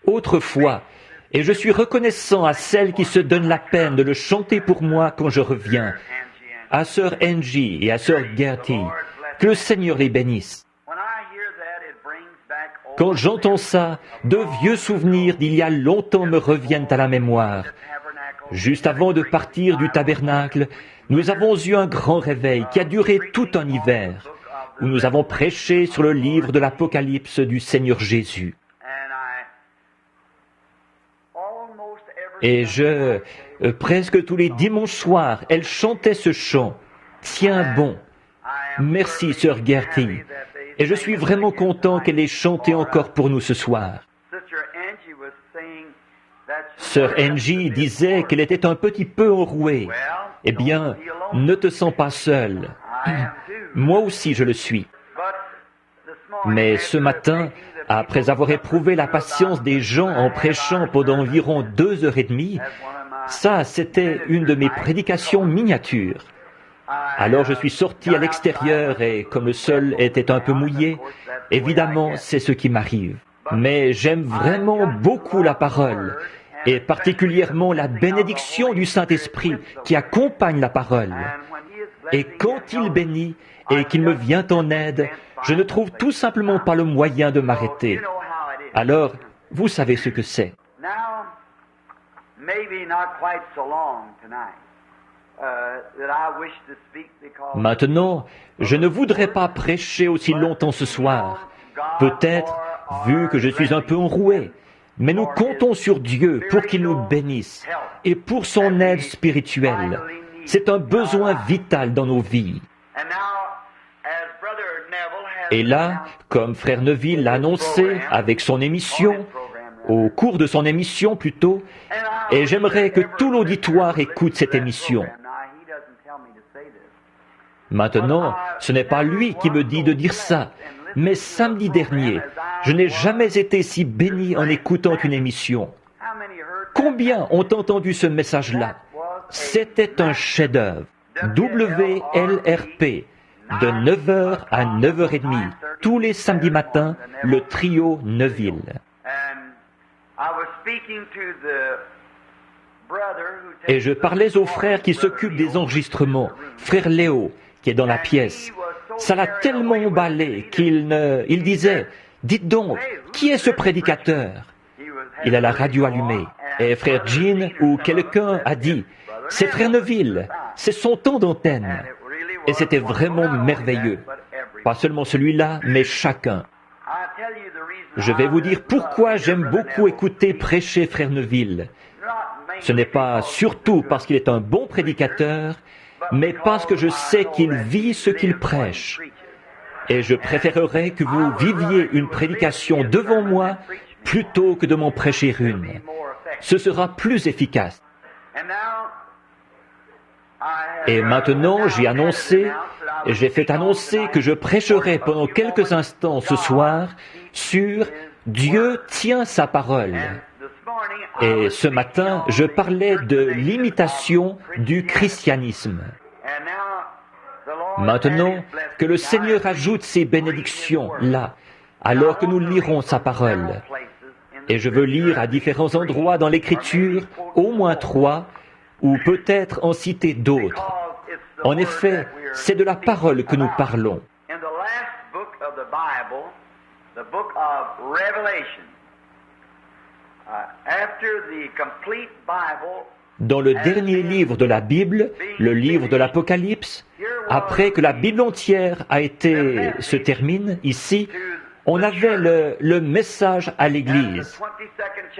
Autrefois, et je suis reconnaissant à celle qui se donne la peine de le chanter pour moi quand je reviens, à sœur Angie et à sœur Gertie, que le Seigneur les bénisse. Quand j'entends ça, de vieux souvenirs d'il y a longtemps me reviennent à la mémoire. Juste avant de partir du tabernacle, nous avons eu un grand réveil qui a duré tout un hiver, où nous avons prêché sur le livre de l'Apocalypse du Seigneur Jésus. Et presque tous les dimanches soirs, elle chantait ce chant. Tiens bon. Merci, sœur Gertie. Et je suis vraiment content qu'elle ait chanté encore pour nous ce soir. Sœur Angie disait qu'elle était un petit peu enrouée. Eh bien, ne te sens pas seule. Moi aussi je le suis. Mais ce matin, après avoir éprouvé la patience des gens en prêchant pendant environ 2h30, ça, c'était une de mes prédications miniatures. Alors je suis sorti à l'extérieur et comme le sol était un peu mouillé, évidemment, c'est ce qui m'arrive. Mais j'aime vraiment beaucoup la parole, et particulièrement la bénédiction du Saint-Esprit qui accompagne la parole. Et quand il bénit et qu'il me vient en aide, je ne trouve tout simplement pas le moyen de m'arrêter. Alors, vous savez ce que c'est. Maintenant, je ne voudrais pas prêcher aussi longtemps ce soir. Peut-être, vu que je suis un peu enroué, mais nous comptons sur Dieu pour qu'il nous bénisse et pour son aide spirituelle. C'est un besoin vital dans nos vies. Et là, comme Frère Neville l'a annoncé avec son émission, au cours de son émission plutôt, et j'aimerais que tout l'auditoire écoute cette émission. Maintenant, ce n'est pas lui qui me dit de dire ça, mais samedi dernier, je n'ai jamais été si béni en écoutant une émission. Combien ont entendu ce message-là? C'était un chef-d'œuvre. WLRP, de 9h à 9h30, tous les samedis matins, le trio Neville. Et je parlais au frère qui s'occupe des enregistrements, frère Léo, qui est dans la pièce. Ça l'a tellement emballé il disait, dites donc, qui est ce prédicateur? Il a la radio allumée. Et frère Jean ou quelqu'un a dit, c'est frère Neville, c'est son temps d'antenne. Et c'était vraiment merveilleux. Pas seulement celui-là, mais chacun. Je vais vous dire pourquoi j'aime beaucoup écouter prêcher frère Neville. Ce n'est pas surtout parce qu'il est un bon prédicateur, mais parce que je sais qu'il vit ce qu'il prêche. Et je préférerais que vous viviez une prédication devant moi plutôt que de m'en prêcher une. Ce sera plus efficace. Et maintenant, j'ai fait annoncer que je prêcherai pendant quelques instants ce soir sur Dieu tient sa parole. Et ce matin, je parlais de l'imitation du christianisme. Maintenant, que le Seigneur ajoute ses bénédictions là, alors que nous lirons sa parole. Et je veux lire à différents endroits dans l'Écriture, au moins 3, ou peut-être en citer d'autres. En effet, c'est de la parole que nous parlons. Dans le dernier livre de la Bible, le livre de l'Apocalypse, après que la Bible entière se termine ici, on avait le message à l'Église,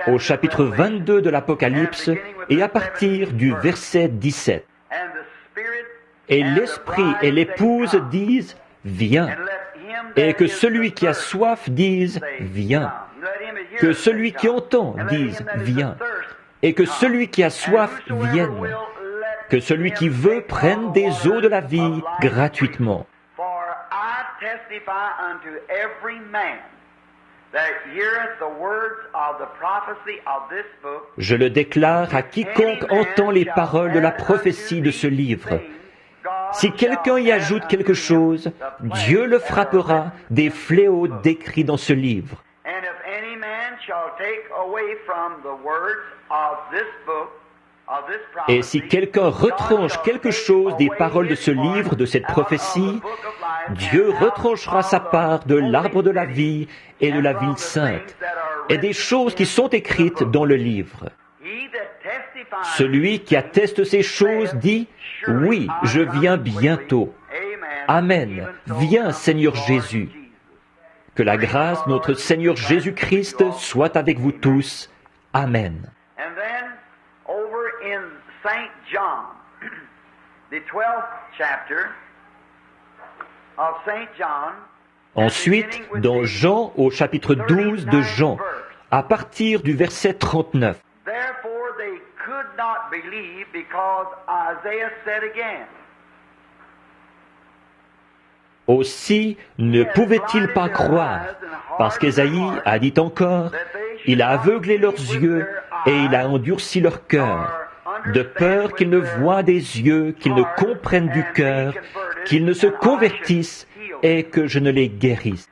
au chapitre 22 de l'Apocalypse et à partir du verset 17. Et l'Esprit et l'Épouse disent « Viens ». Et que celui qui a soif dise « Viens ». Que celui qui entend dise « Viens ». Et que celui qui a soif vienne. Que celui qui veut prenne des eaux de la vie gratuitement. Je le déclare à quiconque entend les paroles de la prophétie de ce livre. Si quelqu'un y ajoute quelque chose, Dieu le frappera des fléaux décrits dans ce livre. Et si quelqu'un retranche quelque chose des paroles de ce livre, de cette prophétie, Dieu retranchera sa part de l'arbre de la vie et de la ville sainte, et des choses qui sont écrites dans le livre. Celui qui atteste ces choses dit, « Oui, je viens bientôt. Amen. Viens, Seigneur Jésus. » Que la grâce de notre Seigneur Jésus-Christ soit avec vous tous. Amen. Ensuite, dans Jean, au chapitre 12 de Jean, à partir du verset 39. Aussi ne pouvaient-ils pas croire, parce qu'Ésaïe a dit encore, « Il a aveuglé leurs yeux et il a endurci leur cœur, de peur qu'ils ne voient des yeux, qu'ils ne comprennent du cœur, qu'ils ne se convertissent et que je ne les guérisse. »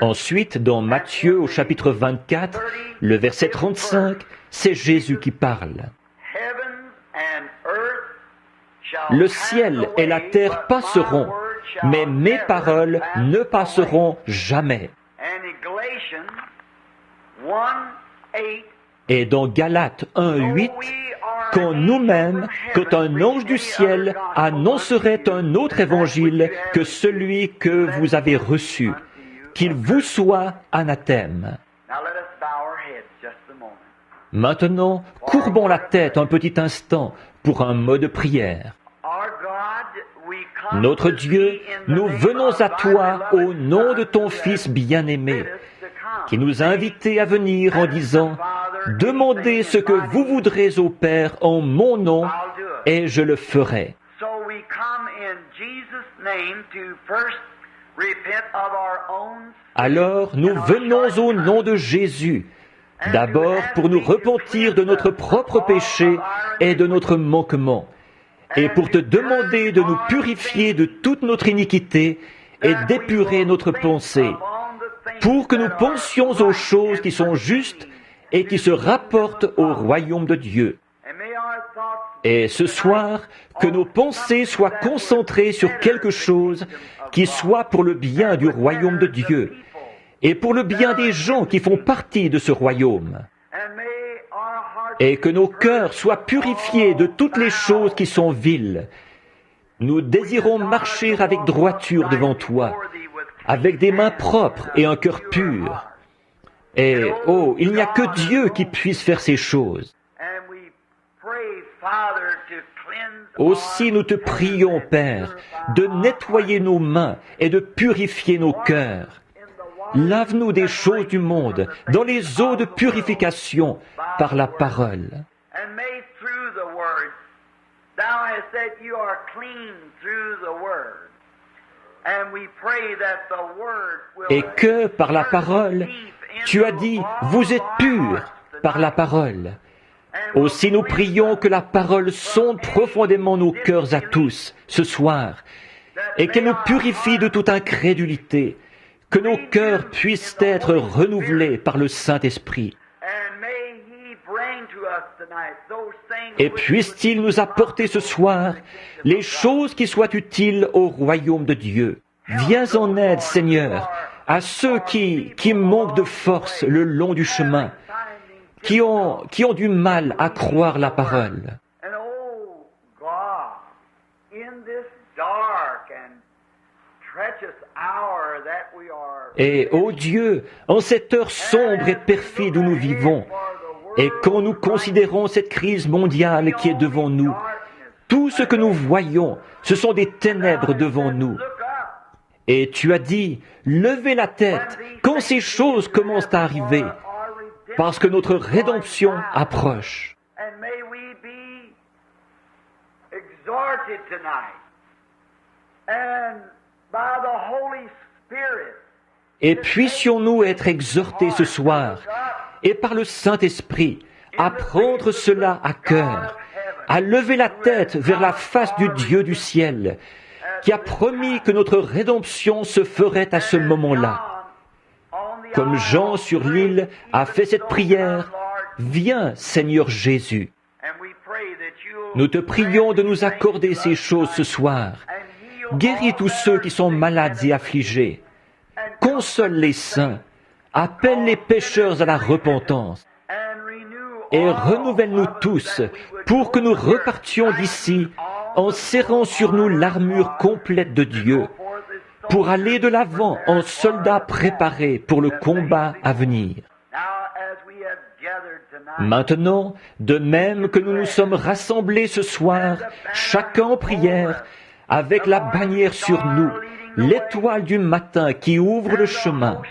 Ensuite, dans Matthieu au chapitre 24, le verset 35, c'est Jésus qui parle. Le ciel et la terre passeront, mais mes paroles ne passeront jamais. Et dans Galates 1:8, quand nous-mêmes, quand un ange du ciel annoncerait un autre évangile que celui que vous avez reçu, qu'il vous soit anathème. Maintenant, courbons la tête un petit instant pour un mot de prière. Notre Dieu, nous venons à toi au nom de ton Fils bien-aimé, qui nous a invités à venir en disant « Demandez ce que vous voudrez au Père en mon nom, et je le ferai. » Alors nous venons au nom de Jésus, d'abord pour nous repentir de notre propre péché et de notre manquement, et pour te demander de nous purifier de toute notre iniquité et d'épurer notre pensée, pour que nous pensions aux choses qui sont justes et qui se rapportent au royaume de Dieu. Et ce soir, que nos pensées soient concentrées sur quelque chose qui soit pour le bien du royaume de Dieu et pour le bien des gens qui font partie de ce royaume. Et que nos cœurs soient purifiés de toutes les choses qui sont viles. Nous désirons marcher avec droiture devant toi, avec des mains propres et un cœur pur. Et, oh, il n'y a que Dieu qui puisse faire ces choses. Aussi nous te prions, Père, de nettoyer nos mains et de purifier nos cœurs. Lave-nous des choses du monde dans les eaux de purification par la parole. Et que par la parole, tu as dit, vous êtes purs par la parole. Aussi nous prions que la parole sonde profondément nos cœurs à tous ce soir et qu'elle nous purifie de toute incrédulité, que nos cœurs puissent être renouvelés par le Saint-Esprit. Et puisse-t-il nous apporter ce soir les choses qui soient utiles au royaume de Dieu. Viens en aide, Seigneur, à ceux qui manquent de force le long du chemin, qui ont du mal à croire la parole. Et, ô Dieu, en cette heure sombre et perfide où nous vivons, et quand nous considérons cette crise mondiale qui est devant nous, tout ce que nous voyons, ce sont des ténèbres devant nous. Et tu as dit, levez la tête quand ces choses commencent à arriver, parce que notre rédemption approche. Et puissions-nous être exhortés ce soir, et par le Saint-Esprit, à prendre cela à cœur, à lever la tête vers la face du Dieu du ciel, qui a promis que notre rédemption se ferait à ce moment-là. Comme Jean sur l'île a fait cette prière, « Viens, Seigneur Jésus ». Nous te prions de nous accorder ces choses ce soir. Guéris tous ceux qui sont malades et affligés. Console les saints. Appelle les pécheurs à la repentance. Et renouvelle-nous tous pour que nous repartions d'ici en serrant sur nous l'armure complète de Dieu, pour aller de l'avant en soldats préparés pour le combat à venir. Maintenant, de même que nous nous sommes rassemblés ce soir, chacun en prière, avec la bannière sur nous, l'étoile du matin qui ouvre le chemin,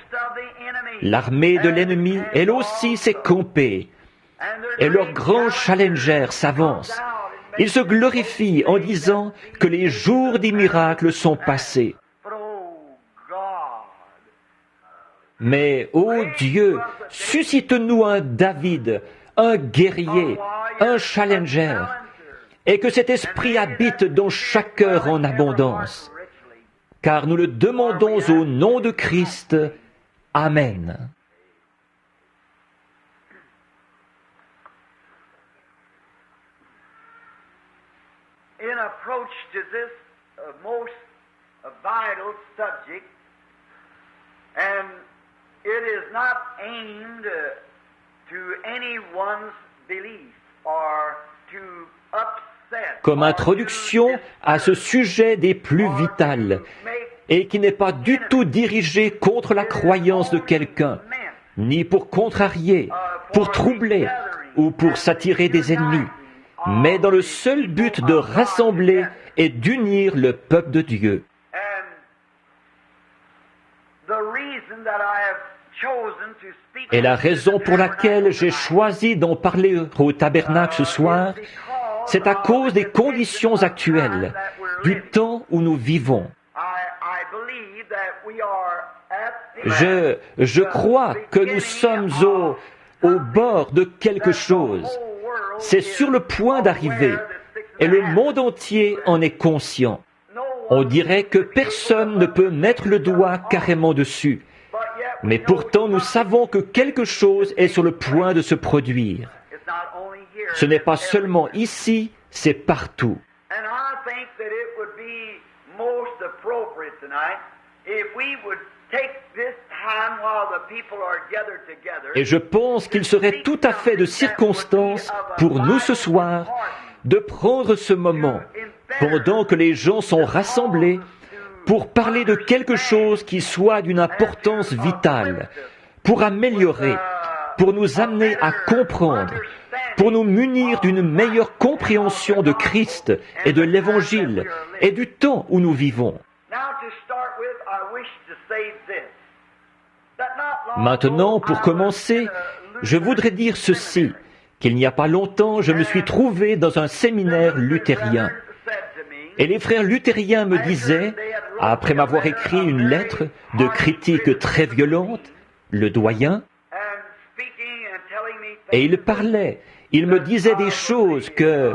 l'armée de l'ennemi, elle aussi, s'est campée, et leurs grands challengers s'avancent. Ils se glorifient en disant que les jours des miracles sont passés. Mais, ô Dieu, suscite-nous un David, un guerrier, un challenger, et que cet esprit habite dans chaque cœur en abondance. Car nous le demandons au nom de Christ. Amen. In approach to this most vital subject, and it is not aimed to anyone's belief or to upset. Comme introduction à ce sujet des plus vitales, et qui n'est pas du tout dirigé contre la croyance de quelqu'un, ni pour contrarier, pour troubler ou pour s'attirer des ennemis, mais dans le seul but de rassembler et d'unir le peuple de Dieu. Et la raison pour laquelle j'ai choisi d'en parler au tabernacle ce soir, c'est à cause des conditions actuelles, du temps où nous vivons. Je crois que nous sommes au bord de quelque chose. C'est sur le point d'arriver, et le monde entier en est conscient. On dirait que personne ne peut mettre le doigt carrément dessus, mais pourtant nous savons que quelque chose est sur le point de se produire. Ce n'est pas seulement ici, c'est partout. Et je pense qu'il serait tout à fait de circonstance pour nous ce soir de prendre ce moment, pendant que les gens sont rassemblés, pour parler de quelque chose qui soit d'une importance vitale, pour améliorer, pour nous amener à comprendre, pour nous munir d'une meilleure compréhension de Christ et de l'Évangile et du temps où nous vivons. Maintenant, pour commencer, je voudrais dire ceci, qu'il n'y a pas longtemps, je me suis trouvé dans un séminaire luthérien. Et les frères luthériens me disaient, après m'avoir écrit une lettre de critique très violente, le doyen, et ils parlaient, ils me disaient des choses que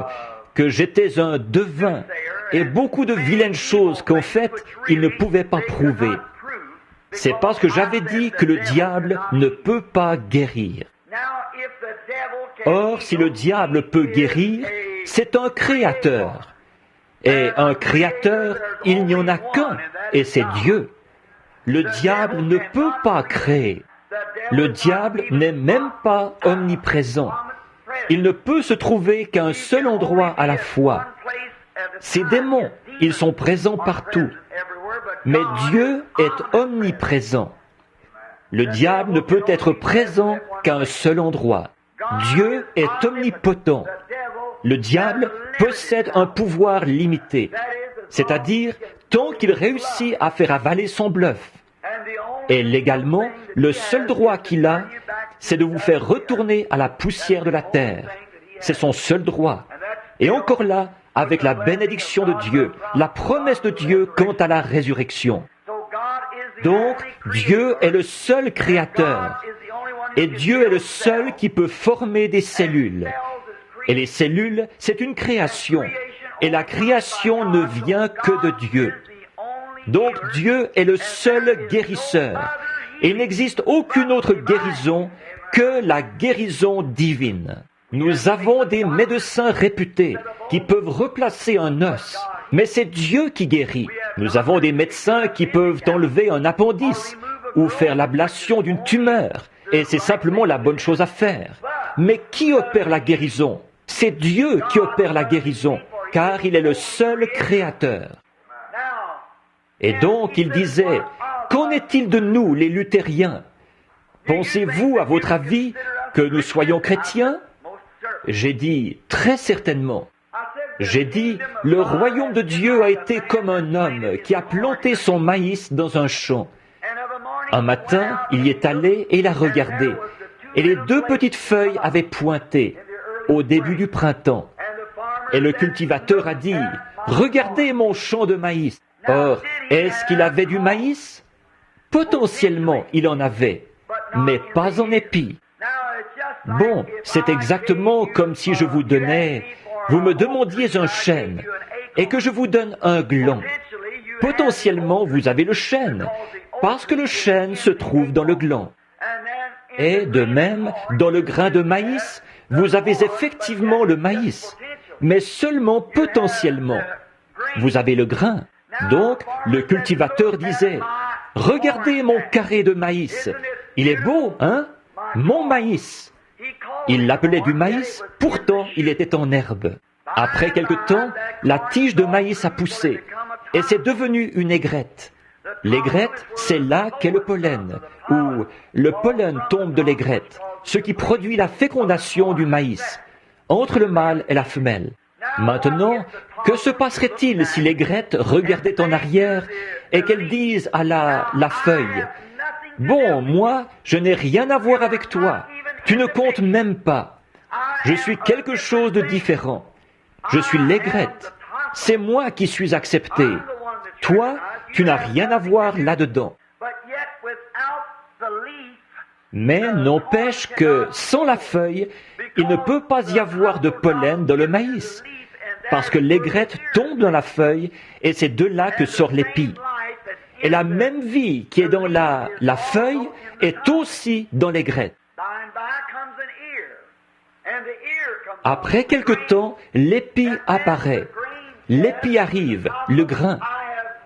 j'étais un devin, et beaucoup de vilaines choses qu'en fait, ils ne pouvaient pas prouver. C'est parce que j'avais dit que le diable ne peut pas guérir. Or, si le diable peut guérir, c'est un créateur. Et un créateur, il n'y en a qu'un, et c'est Dieu. Le diable ne peut pas créer. Le diable n'est même pas omniprésent. Il ne peut se trouver qu'à un seul endroit à la fois. Ces démons, ils sont présents partout. Mais Dieu est omniprésent. Le diable ne peut être présent qu'à un seul endroit. Dieu est omnipotent. Le diable possède un pouvoir limité, c'est-à-dire tant qu'il réussit à faire avaler son bluff. Et légalement, le seul droit qu'il a, c'est de vous faire retourner à la poussière de la terre. C'est son seul droit. Et encore là, avec la bénédiction de Dieu, la promesse de Dieu quant à la résurrection. Donc, Dieu est le seul créateur. Et Dieu est le seul qui peut former des cellules. Et les cellules, c'est une création. Et la création ne vient que de Dieu. Donc Dieu est le seul guérisseur. Et il n'existe aucune autre guérison que la guérison divine. Nous avons des médecins réputés qui peuvent replacer un os, mais c'est Dieu qui guérit. Nous avons des médecins qui peuvent enlever un appendice ou faire l'ablation d'une tumeur, et c'est simplement la bonne chose à faire. Mais qui opère la guérison? C'est Dieu qui opère la guérison, car il est le seul créateur. Et donc il disait, qu'en est-il de nous, les luthériens? Pensez-vous, à votre avis, que nous soyons chrétiens? J'ai dit, très certainement. J'ai dit, le royaume de Dieu a été comme un homme qui a planté son maïs dans un champ. Un matin, il y est allé et il a regardé. Et les 2 petites feuilles avaient pointé au début du printemps. Et le cultivateur a dit, « Regardez mon champ de maïs. » Or, est-ce qu'il avait du maïs? Potentiellement, il en avait, mais pas en épi. Bon, c'est exactement comme si je vous donnais, vous me demandiez un chêne, et que je vous donne un gland. Potentiellement, vous avez le chêne, parce que le chêne se trouve dans le gland. Et de même, dans le grain de maïs, vous avez effectivement le maïs, mais seulement potentiellement. Vous avez le grain. Donc, le cultivateur disait, « Regardez mon carré de maïs. Il est beau, hein? Mon maïs. » Il l'appelait du maïs, pourtant il était en herbe. Après quelque temps, la tige de maïs a poussé, et c'est devenu une aigrette. L'aigrette, c'est là qu'est le pollen, où le pollen tombe de l'aigrette, ce qui produit la fécondation du maïs, entre le mâle et la femelle. Maintenant, que se passerait-il si l'aigrette regardait en arrière et qu'elle dise à la feuille, « Bon, moi, je n'ai rien à voir avec toi. Tu ne comptes même pas. Je suis quelque chose de différent. Je suis l'aigrette. C'est moi qui suis accepté. Toi, tu n'as rien à voir là-dedans. » Mais n'empêche que, sans la feuille, il ne peut pas y avoir de pollen dans le maïs, parce que l'aigrette tombe dans la feuille, et c'est de là que sort l'épi. Et la même vie qui est dans la feuille est aussi dans l'aigrette. Après quelque temps, l'épi apparaît. L'épi arrive, le grain.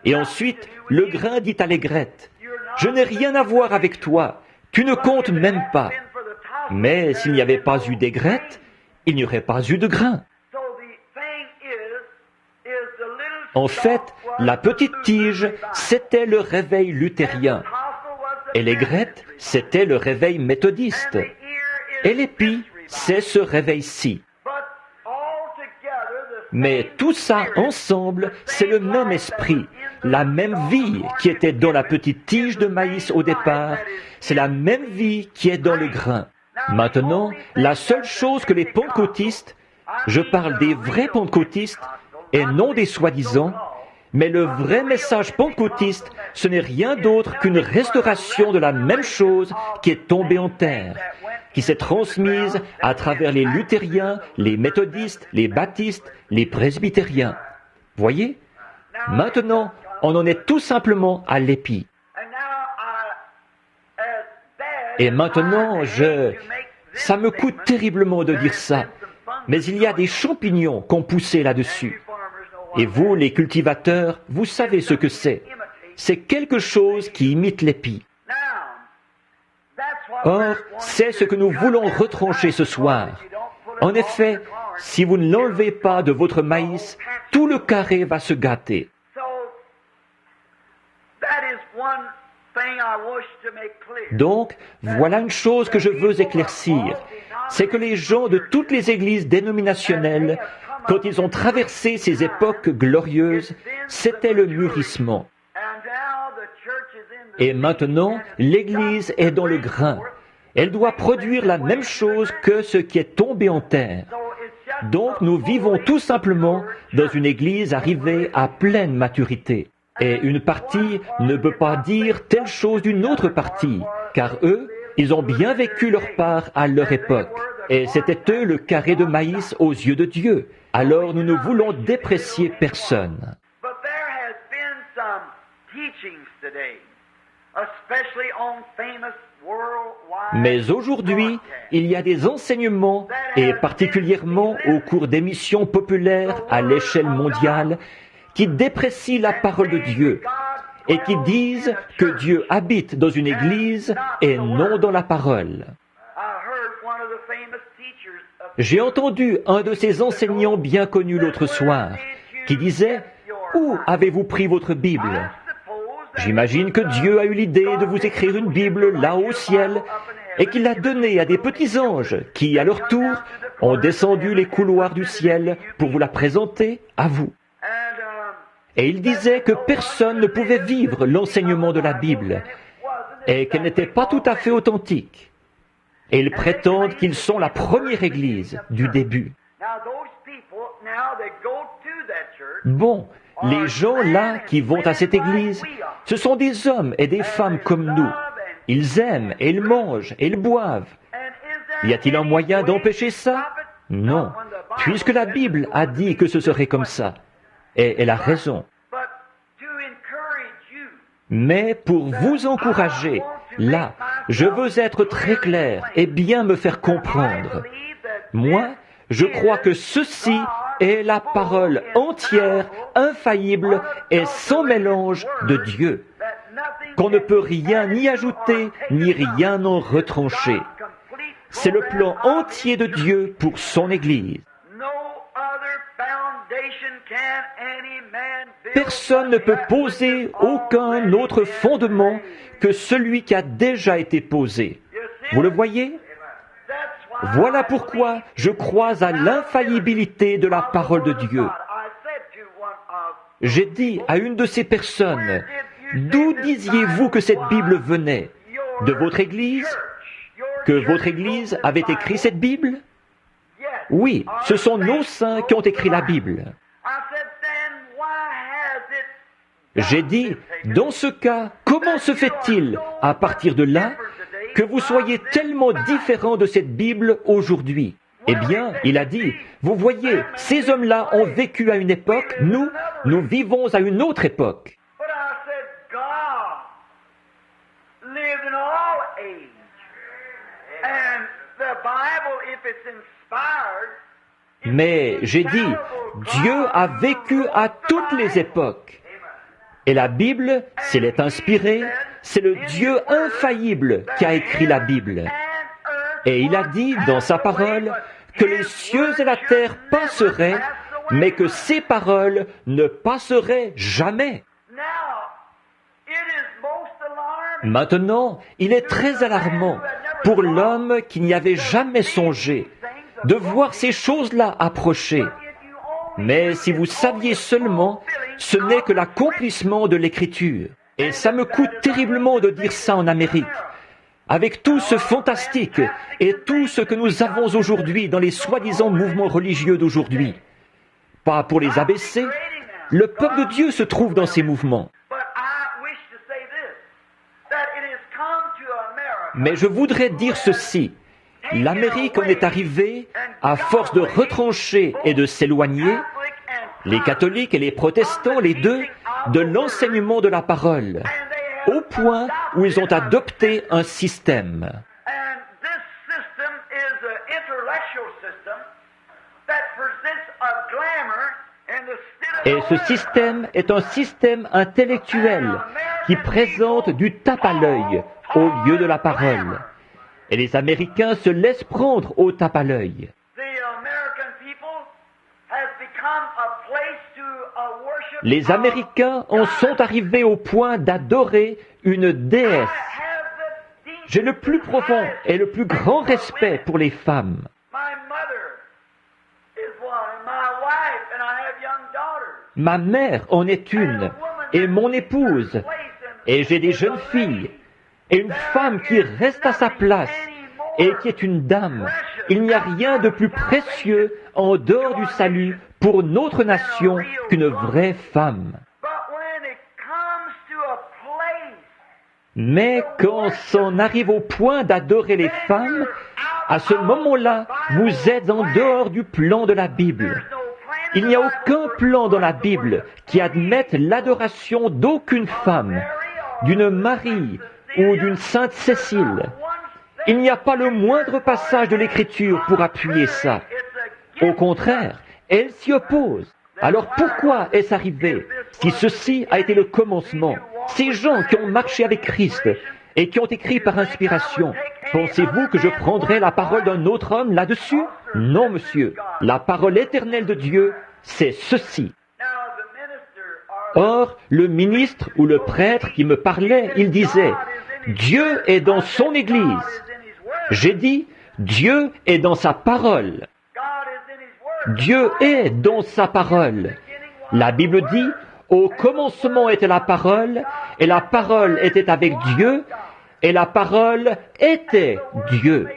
Et ensuite, le grain dit à l'aigrette, « Je n'ai rien à voir avec toi. Tu ne comptes même pas. » Mais s'il n'y avait pas eu d'aigrette, il n'y aurait pas eu de grain. En fait, la petite tige, c'était le réveil luthérien. Et l'aigrette, c'était le réveil méthodiste. Et l'épi, c'est ce réveil-ci. Mais tout ça ensemble, c'est le même esprit, la même vie qui était dans la petite tige de maïs au départ, c'est la même vie qui est dans le grain. Maintenant, la seule chose que les pentecôtistes, je parle des vrais pentecôtistes et non des soi-disant, mais le vrai message pentecôtiste, ce n'est rien d'autre qu'une restauration de la même chose qui est tombée en terre, qui s'est transmise à travers les luthériens, les méthodistes, les baptistes, les presbytériens. Voyez? Maintenant, on en est tout simplement à l'épi. Et maintenant, ça me coûte terriblement de dire ça, mais il y a des champignons qu'on poussait là-dessus. Et vous, les cultivateurs, vous savez ce que c'est. C'est quelque chose qui imite l'épi. Or, c'est ce que nous voulons retrancher ce soir. En effet, si vous ne l'enlevez pas de votre maïs, tout le carré va se gâter. Donc, voilà une chose que je veux éclaircir, c'est que les gens de toutes les églises dénominationnelles, quand ils ont traversé ces époques glorieuses, c'était le mûrissement. Et maintenant, l'Église est dans le grain. Elle doit produire la même chose que ce qui est tombé en terre. Donc, nous vivons tout simplement dans une Église arrivée à pleine maturité. Et une partie ne peut pas dire telle chose d'une autre partie, car eux, ils ont bien vécu leur part à leur époque. Et c'était eux le carré de maïs aux yeux de Dieu. Alors nous ne voulons déprécier personne. But there has been some teachings today, especially on famous worldwide Mais aujourd'hui, il y a des enseignements, et particulièrement au cours d'émissions populaires à l'échelle mondiale, qui déprécient la parole de Dieu et qui disent que Dieu habite dans une église et non dans la parole. J'ai entendu un de ces enseignants bien connus l'autre soir qui disait « Où avez-vous pris votre Bible ?» J'imagine que Dieu a eu l'idée de vous écrire une Bible là au ciel et qu'il l'a donnée à des petits anges qui, à leur tour, ont descendu les couloirs du ciel pour vous la présenter à vous. Et il disait que personne ne pouvait vivre l'enseignement de la Bible et qu'elle n'était pas tout à fait authentique. Et ils prétendent qu'ils sont la première église du début. Bon, les gens là qui vont à cette église, ce sont des hommes et des femmes comme nous. Ils aiment et ils mangent et ils boivent. Y a-t-il un moyen d'empêcher ça? Non, puisque la Bible a dit que ce serait comme ça. Et elle a raison. Mais pour vous encourager, là, je veux être très clair et bien me faire comprendre. Moi, je crois que ceci est la parole entière, infaillible et sans mélange de Dieu, qu'on ne peut rien ni ajouter ni rien en retrancher. C'est le plan entier de Dieu pour son Église. Personne ne peut poser aucun autre fondement que celui qui a déjà été posé. Vous le voyez? Voilà pourquoi je crois à l'infaillibilité de la parole de Dieu. J'ai dit à une de ces personnes, d'où disiez-vous que cette Bible venait? De votre Église? Que votre Église avait écrit cette Bible? Oui, ce sont nos saints qui ont écrit la Bible. J'ai dit, dans ce cas, comment se fait-il, à partir de là, que vous soyez tellement différents de cette Bible aujourd'hui? Eh bien, il a dit, vous voyez, ces hommes-là ont vécu à une époque, nous vivons à une autre époque. Mais j'ai dit, Dieu a vécu à toutes les époques. Et la Bible, si elle est inspirée, c'est le Dieu infaillible qui a écrit la Bible. Et il a dit dans sa parole que les cieux et la terre passeraient, mais que ses paroles ne passeraient jamais. Maintenant, il est très alarmant pour l'homme qui n'y avait jamais songé de voir ces choses-là approcher. Mais si vous saviez seulement, ce n'est que l'accomplissement de l'Écriture. Et ça me coûte terriblement de dire ça en Amérique. Avec tout ce fantastique et tout ce que nous avons aujourd'hui dans les soi-disant mouvements religieux d'aujourd'hui. Pas pour les abaisser, le peuple de Dieu se trouve dans ces mouvements. Mais je voudrais dire ceci. L'Amérique en est arrivée, à force de retrancher et de s'éloigner, les catholiques et les protestants, les deux, de l'enseignement de la parole, au point où ils ont adopté un système. Et ce système est un système intellectuel qui présente du tape à l'œil au lieu de la parole. Et les Américains se laissent prendre au tape à l'œil. Les Américains en sont arrivés au point d'adorer une déesse. J'ai le plus profond et le plus grand respect pour les femmes. Ma mère en est une, et mon épouse, et j'ai des jeunes filles, et une femme qui reste à sa place, et qui est une dame. Il n'y a rien de plus précieux en dehors du salut pour notre nation qu'une vraie femme. Mais quand on arrive au point d'adorer les femmes, À ce moment-là, vous êtes en dehors du plan de la Bible. Il n'y a aucun plan dans la Bible qui admette l'adoration d'aucune femme, d'une Marie ou d'une Sainte Cécile. Il n'y a pas le moindre passage de l'Écriture pour appuyer ça. Au contraire, elle s'y oppose. Alors pourquoi est-ce arrivé si ceci a été le commencement? Ces gens qui ont marché avec Christ et qui ont écrit par inspiration, pensez-vous que je prendrai la parole d'un autre homme là-dessus? Non, monsieur. La parole éternelle de Dieu, c'est ceci. Or, le ministre ou le prêtre qui me parlait, il disait, « Dieu est dans son Église. » J'ai dit, « Dieu est dans sa parole. » Dieu est dans sa parole. La Bible dit, « Au commencement était la parole, et la parole était avec Dieu, et la parole était Dieu.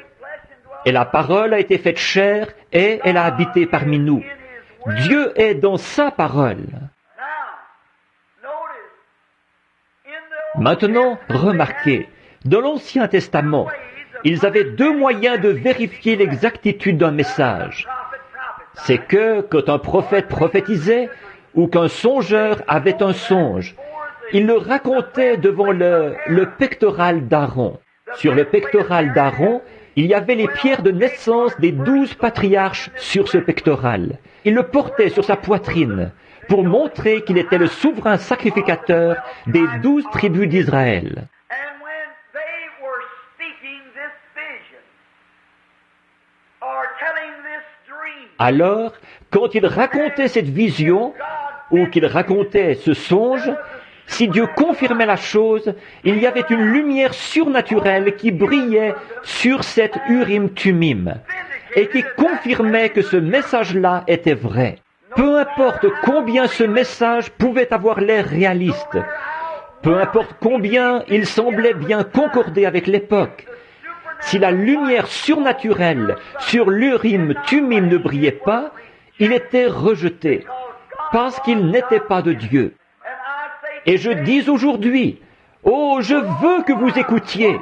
Et la parole a été faite chair, et elle a habité parmi nous. » Dieu est dans sa parole. Maintenant, remarquez, dans l'Ancien Testament, ils avaient deux moyens de vérifier l'exactitude d'un message. C'est que quand un prophète prophétisait ou qu'un songeur avait un songe, il le racontait devant le pectoral d'Aaron. Sur le pectoral d'Aaron, il y avait les pierres de naissance des 12 patriarches sur ce pectoral. Il le portait sur sa poitrine pour montrer qu'il était le souverain sacrificateur des 12 tribus d'Israël. Alors, quand il racontait cette vision, ou qu'il racontait ce songe, si Dieu confirmait la chose, il y avait une lumière surnaturelle qui brillait sur cette Urim-Tumim, et qui confirmait que ce message-là était vrai. Peu importe combien ce message pouvait avoir l'air réaliste, peu importe combien il semblait bien concorder avec l'époque, si la lumière surnaturelle sur l'Urim-Tumim ne brillait pas, il était rejeté, parce qu'il n'était pas de Dieu. Et je dis aujourd'hui, oh, je veux que vous écoutiez.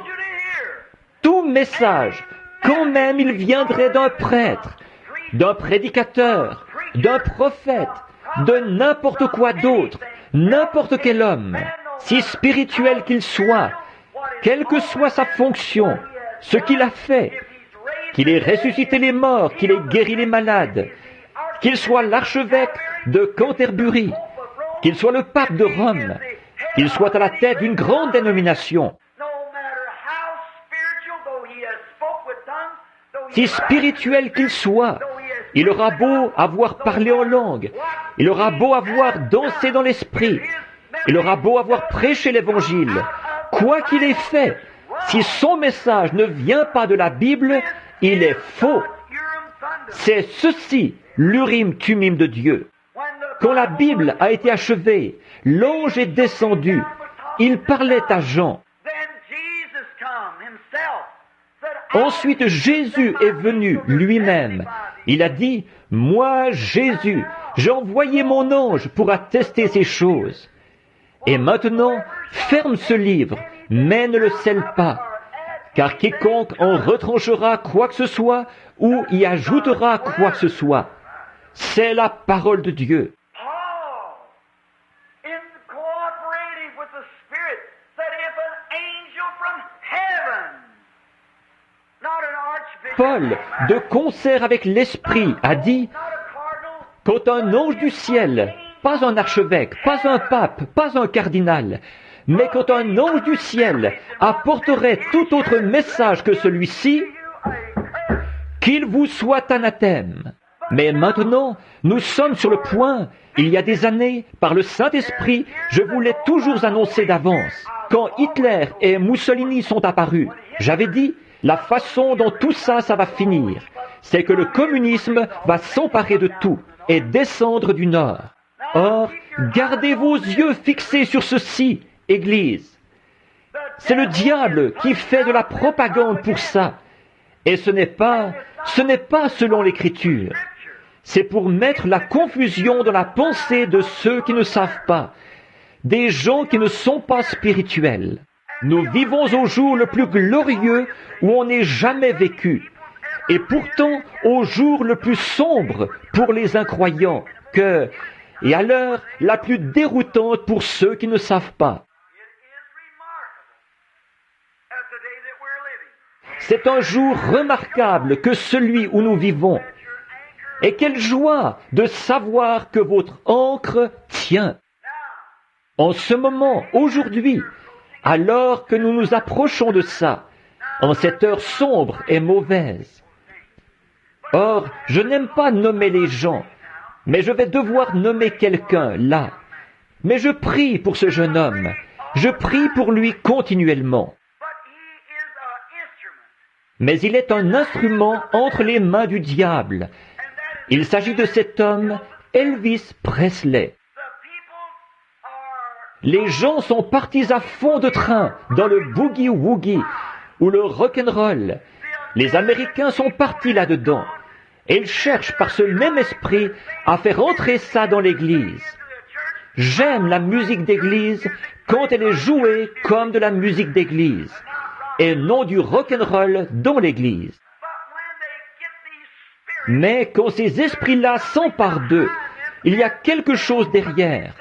Tout message, quand même il viendrait d'un prêtre, d'un prédicateur, d'un prophète, de n'importe quoi d'autre, n'importe quel homme, si spirituel qu'il soit, quelle que soit sa fonction, ce qu'il a fait, qu'il ait ressuscité les morts, qu'il ait guéri les malades, qu'il soit l'archevêque de Canterbury, qu'il soit le pape de Rome, qu'il soit à la tête d'une grande dénomination, si spirituel qu'il soit, il aura beau avoir parlé en langue, il aura beau avoir dansé dans l'esprit, il aura beau avoir prêché l'évangile, quoi qu'il ait fait, si son message ne vient pas de la Bible, il est faux. C'est ceci, l'Urim-Tumim de Dieu. Quand la Bible a été achevée, l'ange est descendu. Il parlait à Jean. Ensuite, Jésus est venu lui-même. Il a dit, « Moi, Jésus, j'ai envoyé mon ange pour attester ces choses. » Et maintenant, ferme ce livre, mais ne le scelle pas, car quiconque en retranchera quoi que ce soit ou y ajoutera quoi que ce soit, c'est la parole de Dieu. Paul, de concert avec l'Esprit, a dit, quand un ange du ciel, pas un archevêque, pas un pape, pas un cardinal, mais quand un ange du ciel apporterait tout autre message que celui-ci, qu'il vous soit anathème. Mais maintenant, nous sommes sur le point, il y a des années, par le Saint-Esprit, je vous l'ai toujours annoncé d'avance. Quand Hitler et Mussolini sont apparus, j'avais dit, la façon dont tout ça va finir, c'est que le communisme va s'emparer de tout et descendre du Nord. Or, gardez vos yeux fixés sur ceci, Église. C'est le diable qui fait de la propagande pour ça. Et ce n'est pas selon l'Écriture. C'est pour mettre la confusion dans la pensée de ceux qui ne savent pas, des gens qui ne sont pas spirituels. Nous vivons au jour le plus glorieux où on n'ait jamais vécu. et pourtant au jour le plus sombre pour les incroyants, et à l'heure la plus déroutante pour ceux qui ne savent pas. C'est un jour remarquable que celui où nous vivons. Et quelle joie de savoir que votre ancre tient. En ce moment, aujourd'hui, alors que nous nous approchons de ça, en cette heure sombre et mauvaise. Or, je n'aime pas nommer les gens, mais je vais devoir nommer quelqu'un là. Mais je prie pour ce jeune homme. Je prie pour lui continuellement. Mais il est un instrument entre les mains du diable. Il s'agit de cet homme, Elvis Presley. Les gens sont partis à fond de train dans le boogie-woogie ou le rock'n'roll. Les Américains sont partis là-dedans. Et ils cherchent par ce même esprit à faire entrer ça dans l'Église. J'aime la musique d'Église quand elle est jouée comme de la musique d'Église, et non du rock'n'roll dans l'Église. Mais quand ces esprits-là s'emparent d'eux, il y a quelque chose derrière,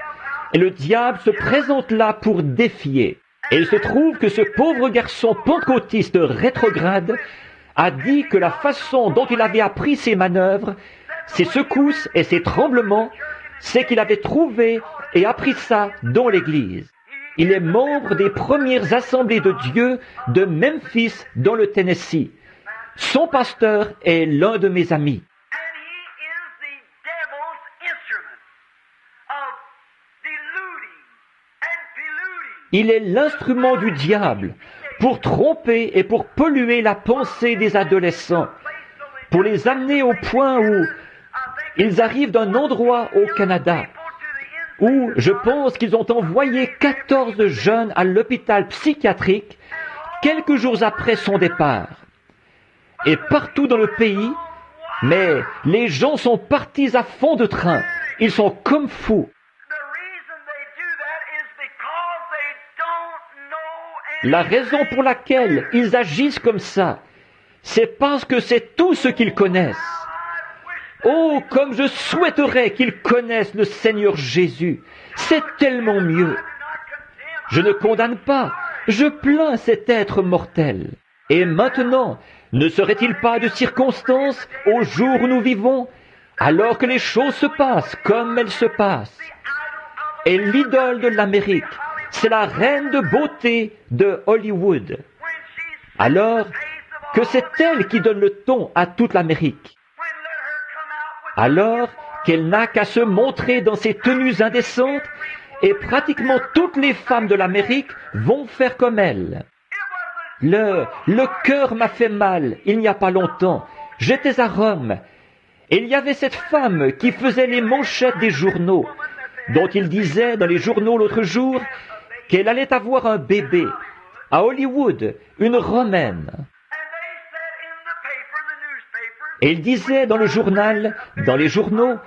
et le diable se présente là pour défier. Et il se trouve que ce pauvre garçon pentecôtiste rétrograde a dit que la façon dont il avait appris ses manœuvres, ses secousses et ses tremblements, c'est qu'il avait trouvé et appris ça dans l'Église. Il est membre des premières assemblées de Dieu de Memphis dans le Tennessee. Son pasteur est l'un de mes amis. Il est l'instrument du diable pour tromper et pour polluer la pensée des adolescents, pour les amener au point où ils arrivent d'un endroit au Canada, où je pense qu'ils ont envoyé 14 jeunes à l'hôpital psychiatrique quelques jours après son départ. Et partout dans le pays, mais les gens sont partis à fond de train. Ils sont comme fous. La raison pour laquelle ils agissent comme ça, c'est parce que c'est tout ce qu'ils connaissent. Oh, comme je souhaiterais qu'ils connaissent le Seigneur Jésus. C'est tellement mieux. Je ne condamne pas, je plains cet être mortel. Et maintenant, ne serait-il pas de circonstance au jour où nous vivons, alors que les choses se passent comme elles se passent? Et l'idole de l'Amérique, c'est la reine de beauté de Hollywood. Alors que c'est elle qui donne le ton à toute l'Amérique. Alors qu'elle n'a qu'à se montrer dans ses tenues indécentes, et pratiquement toutes les femmes de l'Amérique vont faire comme elle. Le cœur m'a fait mal il n'y a pas longtemps. J'étais à Rome, et il y avait cette femme qui faisait les manchettes des journaux, dont il disait dans les journaux l'autre jour qu'elle allait avoir un bébé. À Hollywood, une Romaine. Et il disait dans le journal, dans les journaux,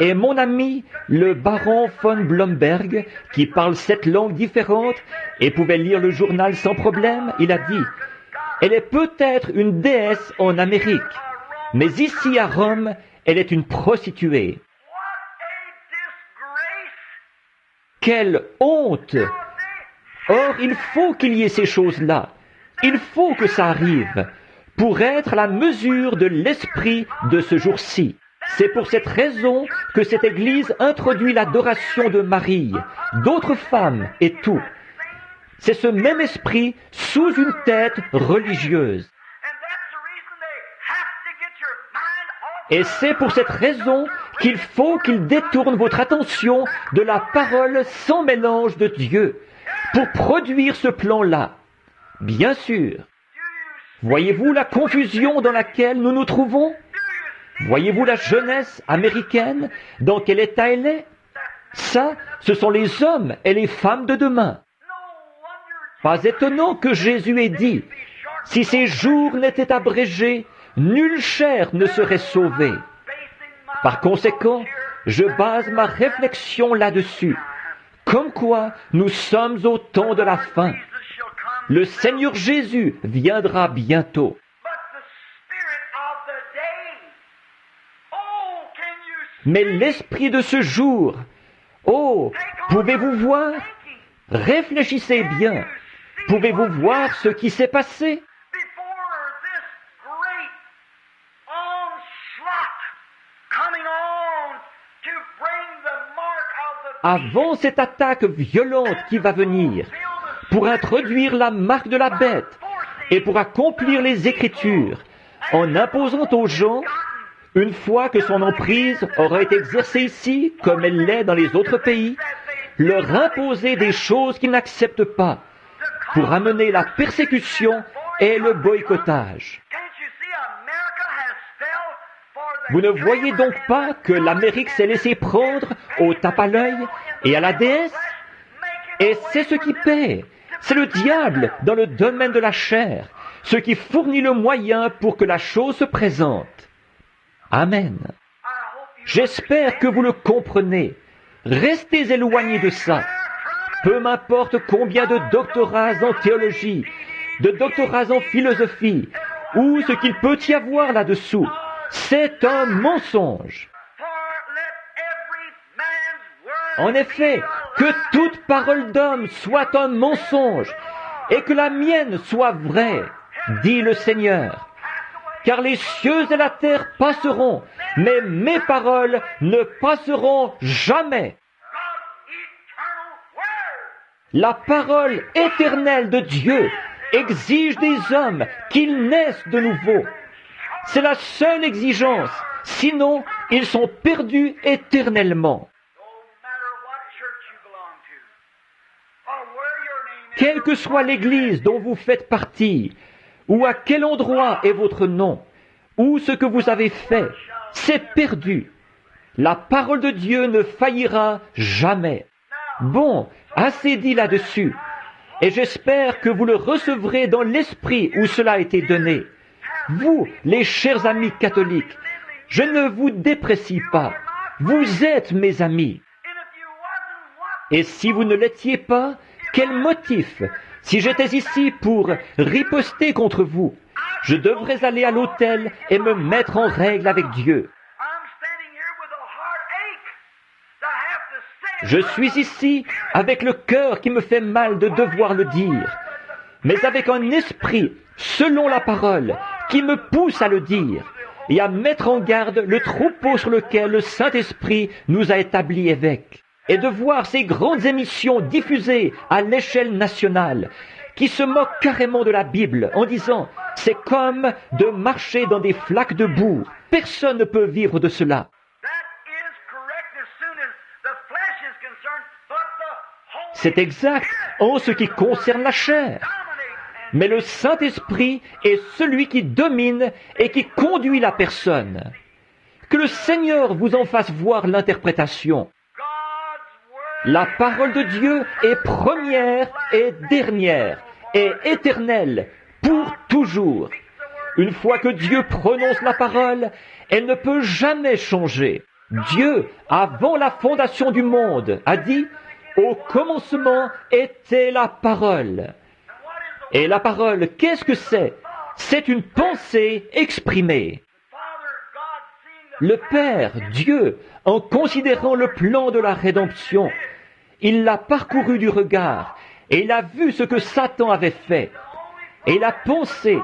et mon ami, le baron von Blomberg, qui parle 7 langues différentes et pouvait lire le journal sans problème, il a dit, elle est peut-être une déesse en Amérique, mais ici à Rome, elle est une prostituée. Quelle honte! Or, il faut qu'il y ait ces choses-là. Il faut que ça arrive pour être la mesure de l'esprit de ce jour-ci. C'est pour cette raison que cette Église introduit l'adoration de Marie, d'autres femmes et tout. C'est ce même esprit sous une tête religieuse. Et c'est pour cette raison qu'il faut qu'il détourne votre attention de la parole sans mélange de Dieu pour produire ce plan-là. Bien sûr. Voyez-vous la confusion dans laquelle nous nous trouvons? Voyez-vous la jeunesse américaine dans quel état elle est? Ça, ce sont les hommes et les femmes de demain. Pas étonnant que Jésus ait dit, si ces jours n'étaient abrégés, nulle chair ne serait sauvée. Par conséquent, je base ma réflexion là-dessus. Comme quoi, nous sommes au temps de la fin. Le Seigneur Jésus viendra bientôt. Mais l'esprit de ce jour, oh, pouvez-vous voir? Réfléchissez bien. Pouvez-vous voir ce qui s'est passé? Avant cette attaque violente qui va venir, pour introduire la marque de la bête et pour accomplir les Écritures, en imposant aux gens, une fois que son emprise aura été exercée ici, comme elle l'est dans les autres pays, leur imposer des choses qu'ils n'acceptent pas, pour amener la persécution et le boycottage. Vous ne voyez donc pas que l'Amérique s'est laissée prendre au tape à l'œil et à la déesse? Et c'est ce qui paie. C'est le diable dans le domaine de la chair, ce qui fournit le moyen pour que la chose se présente. Amen. J'espère que vous le comprenez. Restez éloignés de ça. Peu m'importe combien de doctorats en théologie, de doctorats en philosophie, ou ce qu'il peut y avoir là-dessous. C'est un mensonge. En effet, que toute parole d'homme soit un mensonge et que la mienne soit vraie, dit le Seigneur. Car les cieux et la terre passeront, mais mes paroles ne passeront jamais. La parole éternelle de Dieu exige des hommes qu'ils naissent de nouveau. C'est la seule exigence, sinon ils sont perdus éternellement. Quelle que soit l'église dont vous faites partie, ou à quel endroit est votre nom, ou ce que vous avez fait, c'est perdu. La parole de Dieu ne faillira jamais. Bon, assez dit là-dessus, et j'espère que vous le recevrez dans l'esprit où cela a été donné. Vous, les chers amis catholiques, je ne vous déprécie pas. Vous êtes mes amis. Et si vous ne l'étiez pas, quel motif? Si j'étais ici pour riposter contre vous, je devrais aller à l'autel et me mettre en règle avec Dieu. Je suis ici avec le cœur qui me fait mal de devoir le dire, mais avec un esprit, selon la parole, qui me pousse à le dire et à mettre en garde le troupeau sur lequel le Saint-Esprit nous a établis évêques. Et de voir ces grandes émissions diffusées à l'échelle nationale qui se moquent carrément de la Bible en disant « c'est comme de marcher dans des flaques de boue, personne ne peut vivre de cela ». C'est exact en ce qui concerne la chair. Mais le Saint-Esprit est celui qui domine et qui conduit la personne. Que le Seigneur vous en fasse voir l'interprétation. La parole de Dieu est première et dernière et éternelle pour toujours. Une fois que Dieu prononce la parole, elle ne peut jamais changer. Dieu, avant la fondation du monde, a dit « Au commencement était la parole ». Et la parole, qu'est-ce que c'est? C'est une pensée exprimée. Le Père, Dieu, en considérant le plan de la rédemption, il l'a parcouru du regard, et il a vu ce que Satan avait fait. Et il a pensé,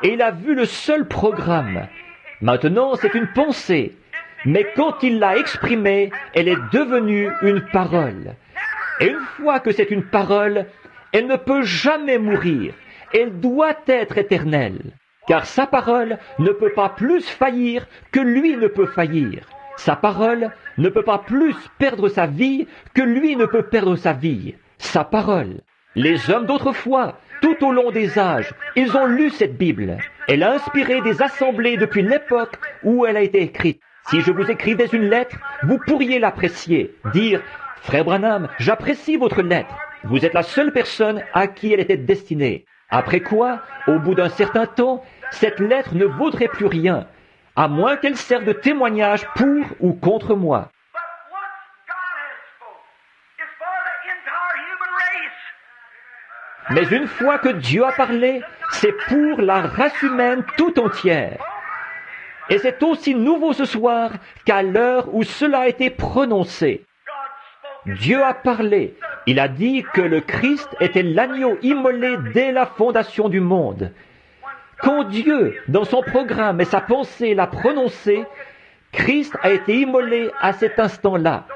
et il a vu le seul programme. Maintenant, c'est une pensée. Mais quand il l'a exprimée, elle est devenue une parole. Et une fois que c'est une parole, elle ne peut jamais mourir. Elle doit être éternelle. Car sa parole ne peut pas plus faillir que lui ne peut faillir. Sa parole ne peut pas plus perdre sa vie que lui ne peut perdre sa vie. Sa parole. Les hommes d'autrefois, tout au long des âges, ils ont lu cette Bible. Elle a inspiré des assemblées depuis l'époque où elle a été écrite. Si je vous écrivais une lettre, vous pourriez l'apprécier. Dire, « Frère Branham, j'apprécie votre lettre. Vous êtes la seule personne à qui elle était destinée. » Après quoi, au bout d'un certain temps, cette lettre ne vaudrait plus rien, à moins qu'elle serve de témoignage pour ou contre moi. Mais une fois que Dieu a parlé, c'est pour la race humaine tout entière. Et c'est aussi nouveau ce soir qu'à l'heure où cela a été prononcé. Dieu a parlé. Il a dit que le Christ était l'agneau immolé dès la fondation du monde. Quand Dieu, dans son programme et sa pensée, l'a prononcé, Christ a été immolé à cet instant-là,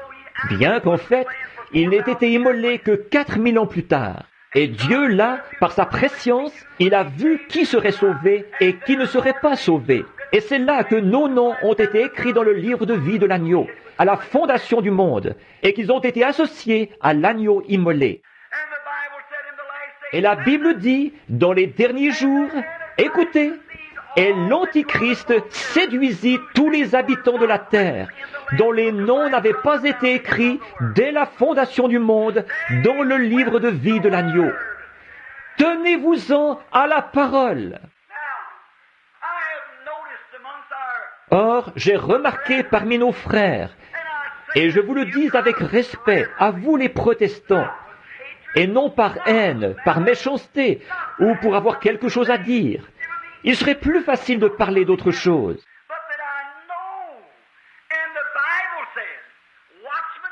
bien qu'en fait, il n'ait été immolé que 4000 ans plus tard. Et Dieu, là, par sa prescience, il a vu qui serait sauvé et qui ne serait pas sauvé. Et c'est là que nos noms ont été écrits dans le livre de vie de l'agneau, à la fondation du monde, et qu'ils ont été associés à l'agneau immolé. Et la Bible dit, dans les derniers jours, écoutez, et l'Antichrist séduisit tous les habitants de la terre, dont les noms n'avaient pas été écrits dès la fondation du monde dans le livre de vie de l'agneau. Tenez-vous-en à la parole. Or, j'ai remarqué parmi nos frères, et je vous le dis avec respect, à vous les protestants, et non par haine, par méchanceté, ou pour avoir quelque chose à dire. Il serait plus facile de parler d'autre chose.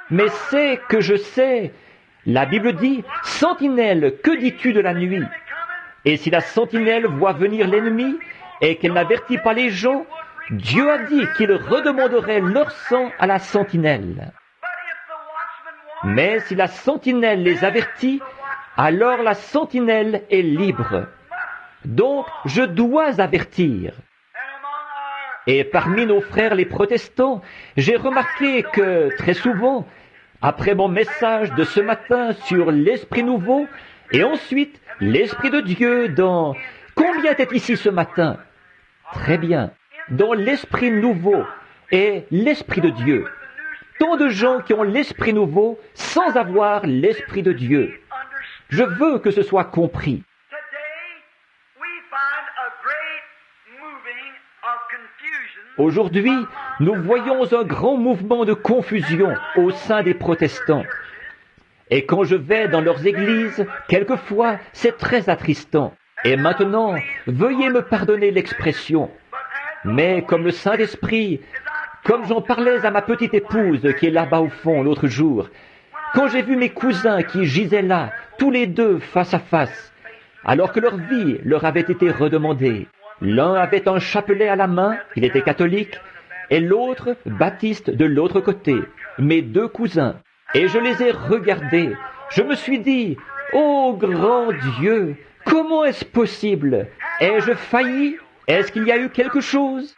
Mais c'est que je sais, la Bible dit, « Sentinelle, que dis-tu de la nuit ?» Et si la sentinelle voit venir l'ennemi et qu'elle n'avertit pas les gens, Dieu a dit qu'il redemanderait leur sang à la sentinelle. Mais si la sentinelle les avertit, alors la sentinelle est libre. Donc, je dois avertir. Et parmi nos frères les protestants, j'ai remarqué que, très souvent, après mon message de ce matin sur l'Esprit nouveau, et ensuite l'Esprit de Dieu dans... Combien était ici ce matin? Très bien. Dans l'Esprit nouveau et l'Esprit de Dieu. Tant de gens qui ont l'Esprit nouveau sans avoir l'Esprit de Dieu. Je veux que ce soit compris. Aujourd'hui, nous voyons un grand mouvement de confusion au sein des protestants. Et quand je vais dans leurs églises, quelquefois, c'est très attristant. Et maintenant, veuillez me pardonner l'expression. Mais comme le Saint-Esprit, comme j'en parlais à ma petite épouse qui est là-bas au fond l'autre jour, quand j'ai vu mes cousins qui gisaient là, tous les deux face à face, alors que leur vie leur avait été redemandée, l'un avait un chapelet à la main, il était catholique, et l'autre baptiste de l'autre côté, mes deux cousins. Et je les ai regardés. Je me suis dit, ô grand Dieu, comment est-ce possible? Ai-je failli? Est-ce qu'il y a eu quelque chose?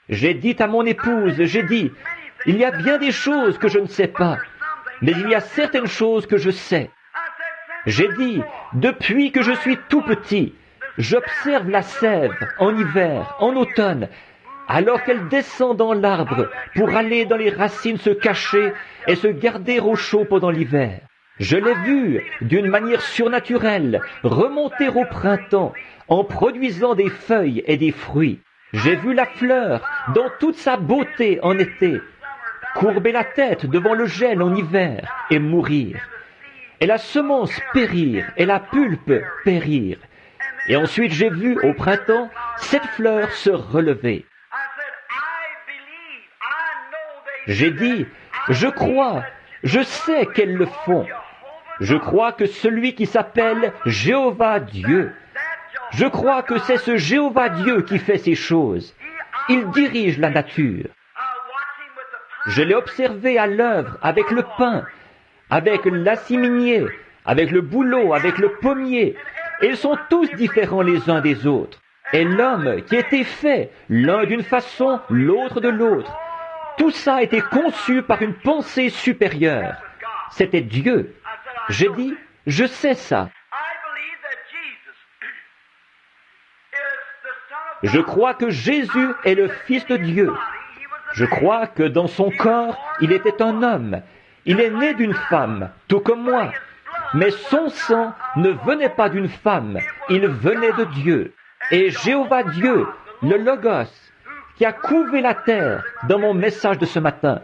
J'ai dit à mon épouse, j'ai dit, il y a bien des choses que je ne sais pas, mais il y a certaines choses que je sais. J'ai dit, depuis que je suis tout petit, j'observe la sève en hiver, en automne, alors qu'elle descend dans l'arbre pour aller dans les racines se cacher et se garder au chaud pendant l'hiver. Je l'ai vue, d'une manière surnaturelle, remonter au printemps en produisant des feuilles et des fruits. J'ai vu la fleur dans toute sa beauté en été, courber la tête devant le gel en hiver et mourir. Et la semence périr et la pulpe périr. Et ensuite j'ai vu au printemps cette fleur se relever. J'ai dit, je crois, je sais qu'elles le font. Je crois que celui qui s'appelle Jéhovah Dieu, je crois que c'est ce Jéhovah Dieu qui fait ces choses. Il dirige la nature. Je l'ai observé à l'œuvre avec le pin, avec l'assiminier, avec le bouleau, avec le pommier. Et ils sont tous différents les uns des autres. Et l'homme qui était fait, l'un d'une façon, l'autre de l'autre. Tout ça a été conçu par une pensée supérieure. C'était Dieu. J'ai dit, je sais ça. Je crois que Jésus est le Fils de Dieu. Je crois que dans son corps, il était un homme. Il est né d'une femme, tout comme moi. Mais son sang ne venait pas d'une femme, il venait de Dieu. Et Jéhovah Dieu, le Logos, qui a couvé la terre dans mon message de ce matin,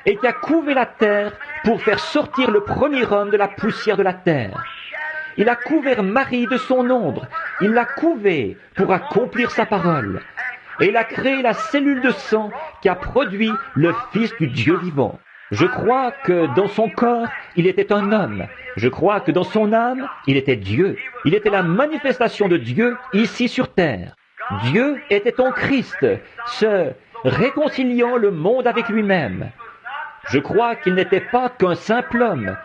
et qui a couvé la terre pour faire sortir le premier homme de la poussière de la terre. Il a couvert Marie de son ombre, il l'a couvée pour accomplir sa parole. et il a créé la cellule de sang qui a produit le Fils du Dieu vivant. Je crois que dans son corps, il était un homme. Je crois que dans son âme, il était Dieu. Il était la manifestation de Dieu ici sur terre. Dieu était en Christ, se réconciliant le monde avec lui-même. Je crois qu'il n'était pas qu'un simple homme.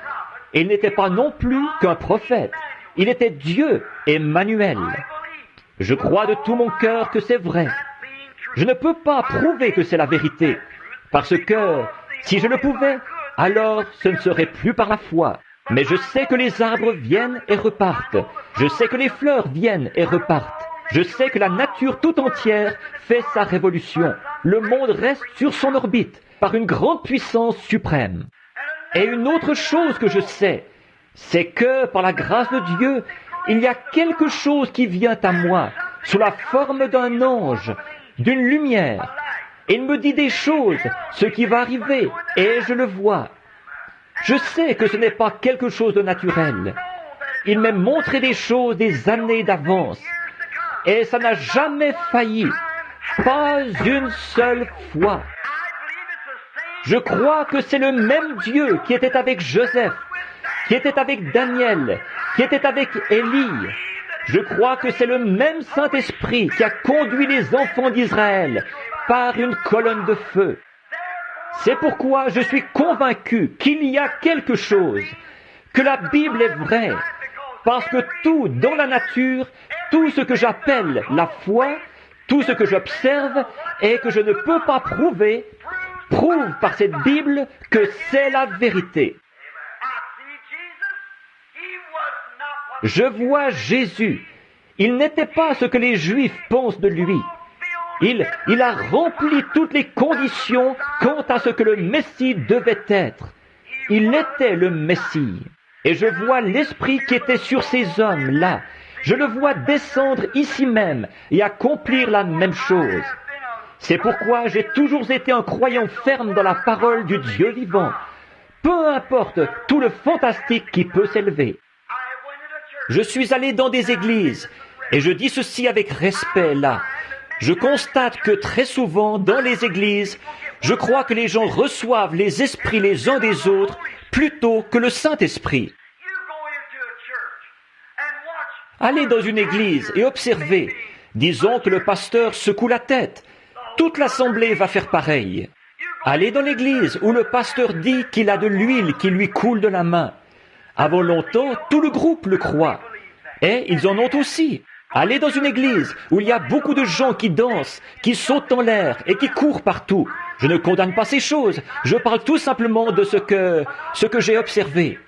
Il n'était pas non plus qu'un prophète. Il était Dieu, Emmanuel. Je crois de tout mon cœur que c'est vrai. Je ne peux pas prouver que c'est la vérité, parce que si je le pouvais, alors ce ne serait plus par la foi. Mais je sais que les arbres viennent et repartent. Je sais que les fleurs viennent et repartent. Je sais que la nature tout entière fait sa révolution. Le monde reste sur son orbite par une grande puissance suprême. Et une autre chose que je sais, c'est que par la grâce de Dieu, il y a quelque chose qui vient à moi sous la forme d'un ange, d'une lumière. Il me dit des choses, ce qui va arriver, et je le vois. Je sais que ce n'est pas quelque chose de naturel. Il m'a montré des choses des années d'avance, et ça n'a jamais failli, pas une seule fois. Je crois que c'est le même Dieu qui était avec Joseph, qui était avec Daniel, qui était avec Élie. Je crois que c'est le même Saint-Esprit qui a conduit les enfants d'Israël par une colonne de feu. C'est pourquoi je suis convaincu qu'il y a quelque chose, que la Bible est vraie, parce que tout dans la nature, tout ce que j'appelle la foi, tout ce que j'observe et que je ne peux pas prouver, prouve par cette Bible que c'est la vérité. Je vois Jésus. Il n'était pas ce que les Juifs pensent de lui. Il a rempli toutes les conditions quant à ce que le Messie devait être. Il était le Messie. Et je vois l'Esprit qui était sur ces hommes-là. Je le vois descendre ici même et accomplir la même chose. C'est pourquoi j'ai toujours été un croyant ferme dans la parole du Dieu vivant. Peu importe tout le fantastique qui peut s'élever. Je suis allé dans des églises, et je dis ceci avec respect là. Je constate que très souvent, dans les églises, je crois que les gens reçoivent les esprits les uns des autres plutôt que le Saint-Esprit. Allez dans une église et observez. Disons que le pasteur secoue la tête. Toute l'assemblée va faire pareil. Allez dans l'église où le pasteur dit qu'il a de l'huile qui lui coule de la main. Avant longtemps, tout le groupe le croit. Et ils en ont aussi. Allez dans une église où il y a beaucoup de gens qui dansent, qui sautent en l'air et qui courent partout. Je ne condamne pas ces choses. Je parle tout simplement de ce que j'ai observé.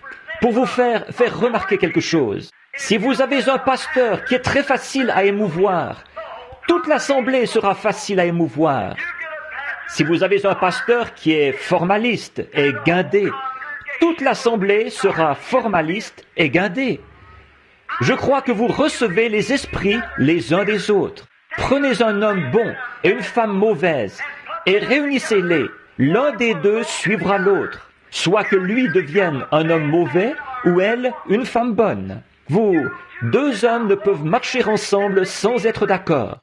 Pour vous faire remarquer quelque chose. Si vous avez un pasteur qui est très facile à émouvoir, toute l'assemblée sera facile à émouvoir. Si vous avez un pasteur qui est formaliste et guindé, toute l'assemblée sera formaliste et guindée. Je crois que vous recevez les esprits les uns des autres. Prenez un homme bon et une femme mauvaise et réunissez-les. L'un des deux suivra l'autre, soit que lui devienne un homme mauvais ou elle une femme bonne. Vous, deux hommes ne peuvent marcher ensemble sans être d'accord.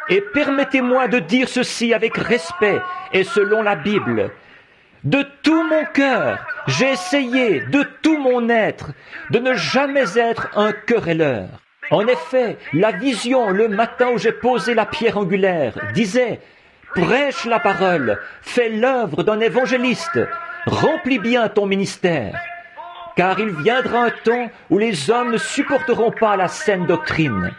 Et permettez-moi de dire ceci avec respect et selon la Bible. De tout mon cœur, j'ai essayé, de tout mon être, de ne jamais être un querelleur. En effet, la vision le matin où j'ai posé la pierre angulaire disait « Prêche la parole, fais l'œuvre d'un évangéliste, remplis bien ton ministère. » Car il viendra un temps où les hommes ne supporteront pas la saine doctrine,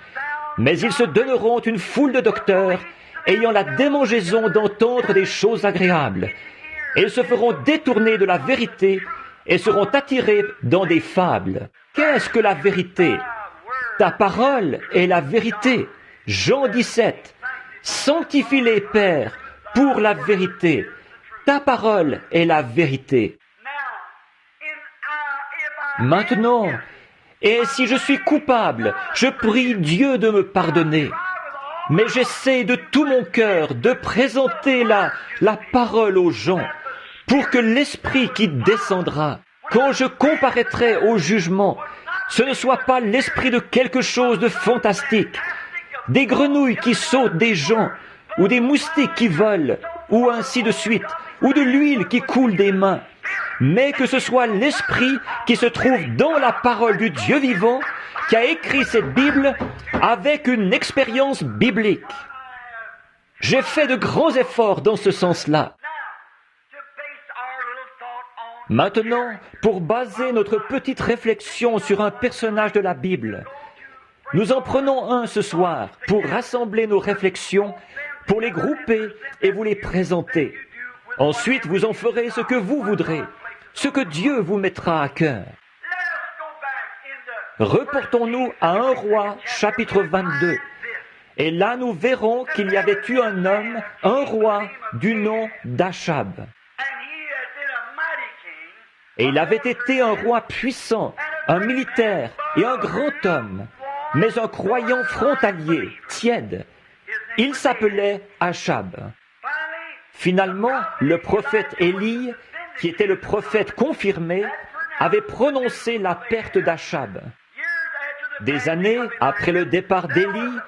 mais ils se donneront une foule de docteurs ayant la démangeaison d'entendre des choses agréables. Et ils se feront détourner de la vérité et seront attirés dans des fables. Qu'est-ce que la vérité? Ta parole est la vérité. Jean 17. Sanctifie-les, Père, pour la vérité. Ta parole est la vérité. Maintenant, et si je suis coupable, je prie Dieu de me pardonner. Mais j'essaie de tout mon cœur de présenter la parole aux gens pour que l'esprit qui descendra, quand je comparaîtrai au jugement, ce ne soit pas l'esprit de quelque chose de fantastique, des grenouilles qui sautent des gens, ou des moustiques qui volent, ou ainsi de suite, ou de l'huile qui coule des mains, mais que ce soit l'Esprit qui se trouve dans la parole du Dieu vivant, qui a écrit cette Bible avec une expérience biblique. J'ai fait de grands efforts dans ce sens-là. Maintenant, pour baser notre petite réflexion sur un personnage de la Bible, nous en prenons un ce soir pour rassembler nos réflexions, pour les grouper et vous les présenter. Ensuite, vous en ferez ce que vous voudrez, ce que Dieu vous mettra à cœur. Reportons-nous à 1 Roi, chapitre 22. Et là, nous verrons qu'il y avait eu un homme, un roi, du nom d'Achab. Et il avait été un roi puissant, un militaire et un grand homme, mais un croyant frontalier, tiède. Il s'appelait Achab. Finalement, le prophète Élie, qui était le prophète confirmé, avait prononcé la perte d'Achab. Des années après le départ d'Élie,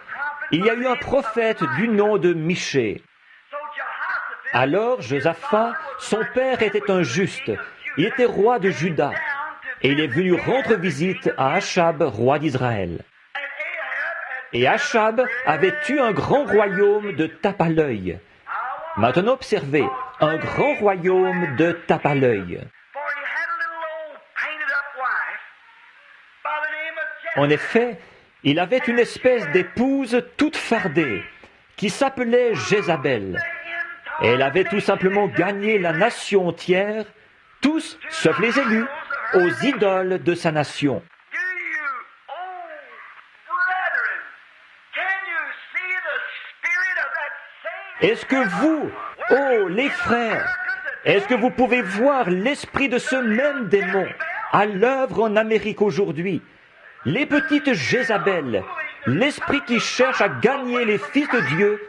il y a eu un prophète du nom de Michée. Alors Josaphat, son père était un juste, il était roi de Juda, et il est venu rendre visite à Achab, roi d'Israël. Et Achab avait eu un grand royaume de tape à l'œil. Maintenant observez, un grand royaume de tape à l'œil. En effet, il avait une espèce d'épouse toute fardée, qui s'appelait Jézabel. Et elle avait tout simplement gagné la nation entière, tous, sauf les élus, aux idoles de sa nation. Est-ce que vous, oh les frères, est-ce que vous pouvez voir l'esprit de ce même démon à l'œuvre en Amérique aujourd'hui? Les petites Jézabel, l'esprit qui cherche à gagner les fils de Dieu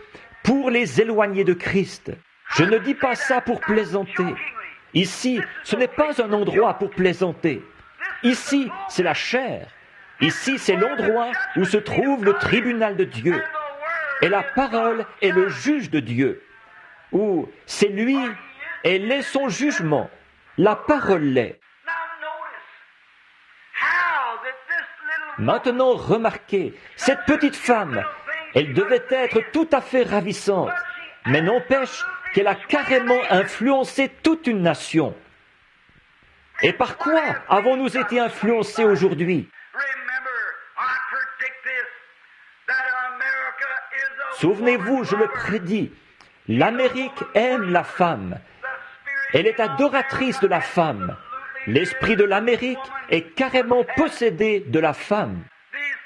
pour les éloigner de Christ. Je ne dis pas ça pour plaisanter. Ici, ce n'est pas un endroit pour plaisanter. Ici, c'est la chair. Ici, c'est l'endroit où se trouve le tribunal de Dieu. Et la parole est le juge de Dieu. Ou c'est lui, elle est son jugement. La parole l'est. Maintenant, remarquez, cette petite femme, elle devait être tout à fait ravissante, mais n'empêche qu'elle a carrément influencé toute une nation. Et par quoi avons-nous été influencés aujourd'hui? Souvenez-vous, je le prédis, l'Amérique aime la femme. Elle est adoratrice de la femme. L'esprit de l'Amérique est carrément possédé de la femme.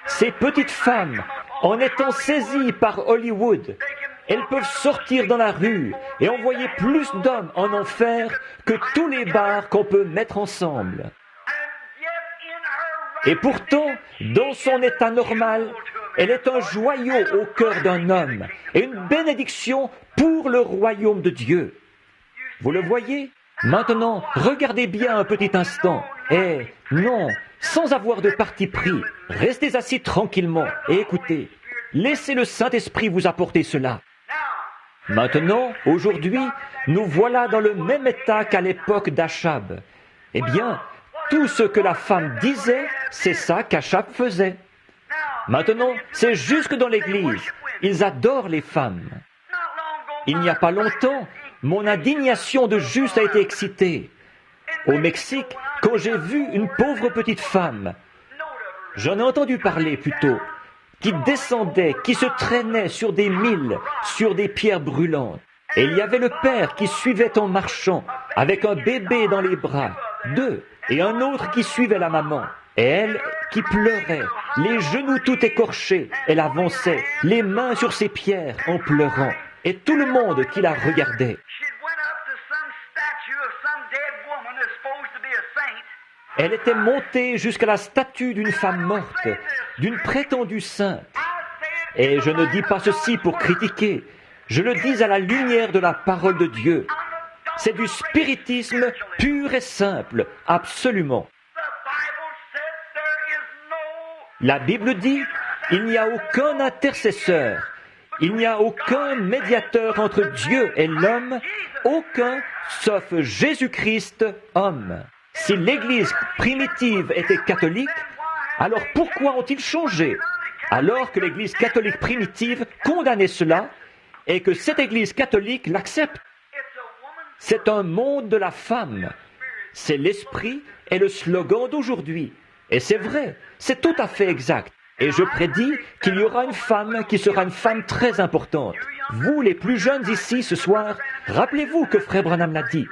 Ces petites femmes, en étant saisies par Hollywood, elles peuvent sortir dans la rue et envoyer plus d'hommes en enfer que tous les bars qu'on peut mettre ensemble. Et pourtant, dans son état normal, elle est un joyau au cœur d'un homme et une bénédiction pour le royaume de Dieu. Vous le voyez? Maintenant, regardez bien un petit instant. Et non, sans avoir de parti pris, restez assis tranquillement et écoutez. Laissez le Saint-Esprit vous apporter cela. Maintenant, aujourd'hui, nous voilà dans le même état qu'à l'époque d'Achab. Eh bien, tout ce que la femme disait, c'est ça qu'Achab faisait. Maintenant, c'est jusque dans l'Église. Ils adorent les femmes. Il n'y a pas longtemps, mon indignation de juste a été excitée. Au Mexique, quand j'ai vu une pauvre petite femme, j'en ai entendu parler plutôt, qui descendait, qui se traînait sur des milles, sur des pierres brûlantes. Et il y avait le père qui suivait en marchant, avec un bébé dans les bras, deux, et un autre qui suivait la maman. Et elle qui pleurait, les genoux tout écorchés, elle avançait, les mains sur ses pierres en pleurant. Et tout le monde qui la regardait. Elle était montée jusqu'à la statue d'une femme morte, d'une prétendue sainte. Et je ne dis pas ceci pour critiquer, je le dis à la lumière de la parole de Dieu. C'est du spiritisme pur et simple, absolument. La Bible dit, Il n'y a aucun intercesseur. Il n'y a aucun médiateur entre Dieu et l'homme, aucun sauf Jésus-Christ, homme. Si l'Église primitive était catholique, alors pourquoi ont-ils changé? Alors que l'Église catholique primitive condamnait cela et que cette Église catholique l'accepte. C'est un monde de la femme. C'est l'esprit et le slogan d'aujourd'hui. Et c'est vrai, c'est tout à fait exact. Et je prédis qu'il y aura une femme qui sera une femme très importante. Vous, les plus jeunes ici ce soir, rappelez-vous que Frère Branham l'a dit.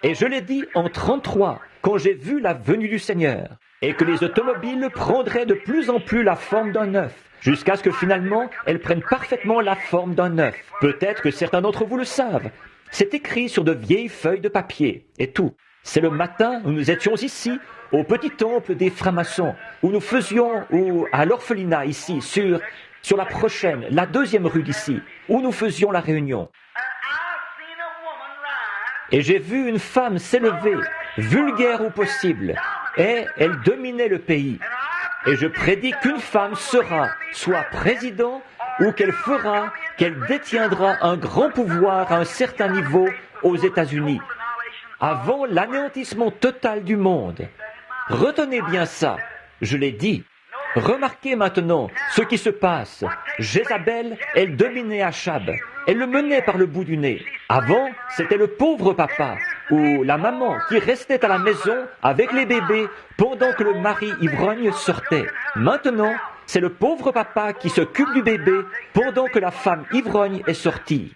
Et je l'ai dit en 1933, quand j'ai vu la venue du Seigneur, et que les automobiles prendraient de plus en plus la forme d'un œuf, jusqu'à ce que finalement elles prennent parfaitement la forme d'un œuf. Peut-être que certains d'entre vous le savent. C'est écrit sur de vieilles feuilles de papier, et tout. C'est le matin où nous étions ici, au petit temple des francs-maçons, où nous faisions, ou à l'orphelinat ici, sur la prochaine, la 2e rue d'ici, où nous faisions la réunion. Et j'ai vu une femme s'élever, vulgaire au possible, et elle dominait le pays. Et je prédis qu'une femme sera soit président, ou qu'elle détiendra un grand pouvoir à un certain niveau aux États-Unis, avant l'anéantissement total du monde. Retenez bien ça, je l'ai dit. Remarquez maintenant ce qui se passe. Jézabel, elle dominait Achab. Elle le menait par le bout du nez. Avant, c'était le pauvre papa ou la maman qui restait à la maison avec les bébés pendant que le mari ivrogne sortait. Maintenant, c'est le pauvre papa qui s'occupe du bébé pendant que la femme ivrogne est sortie.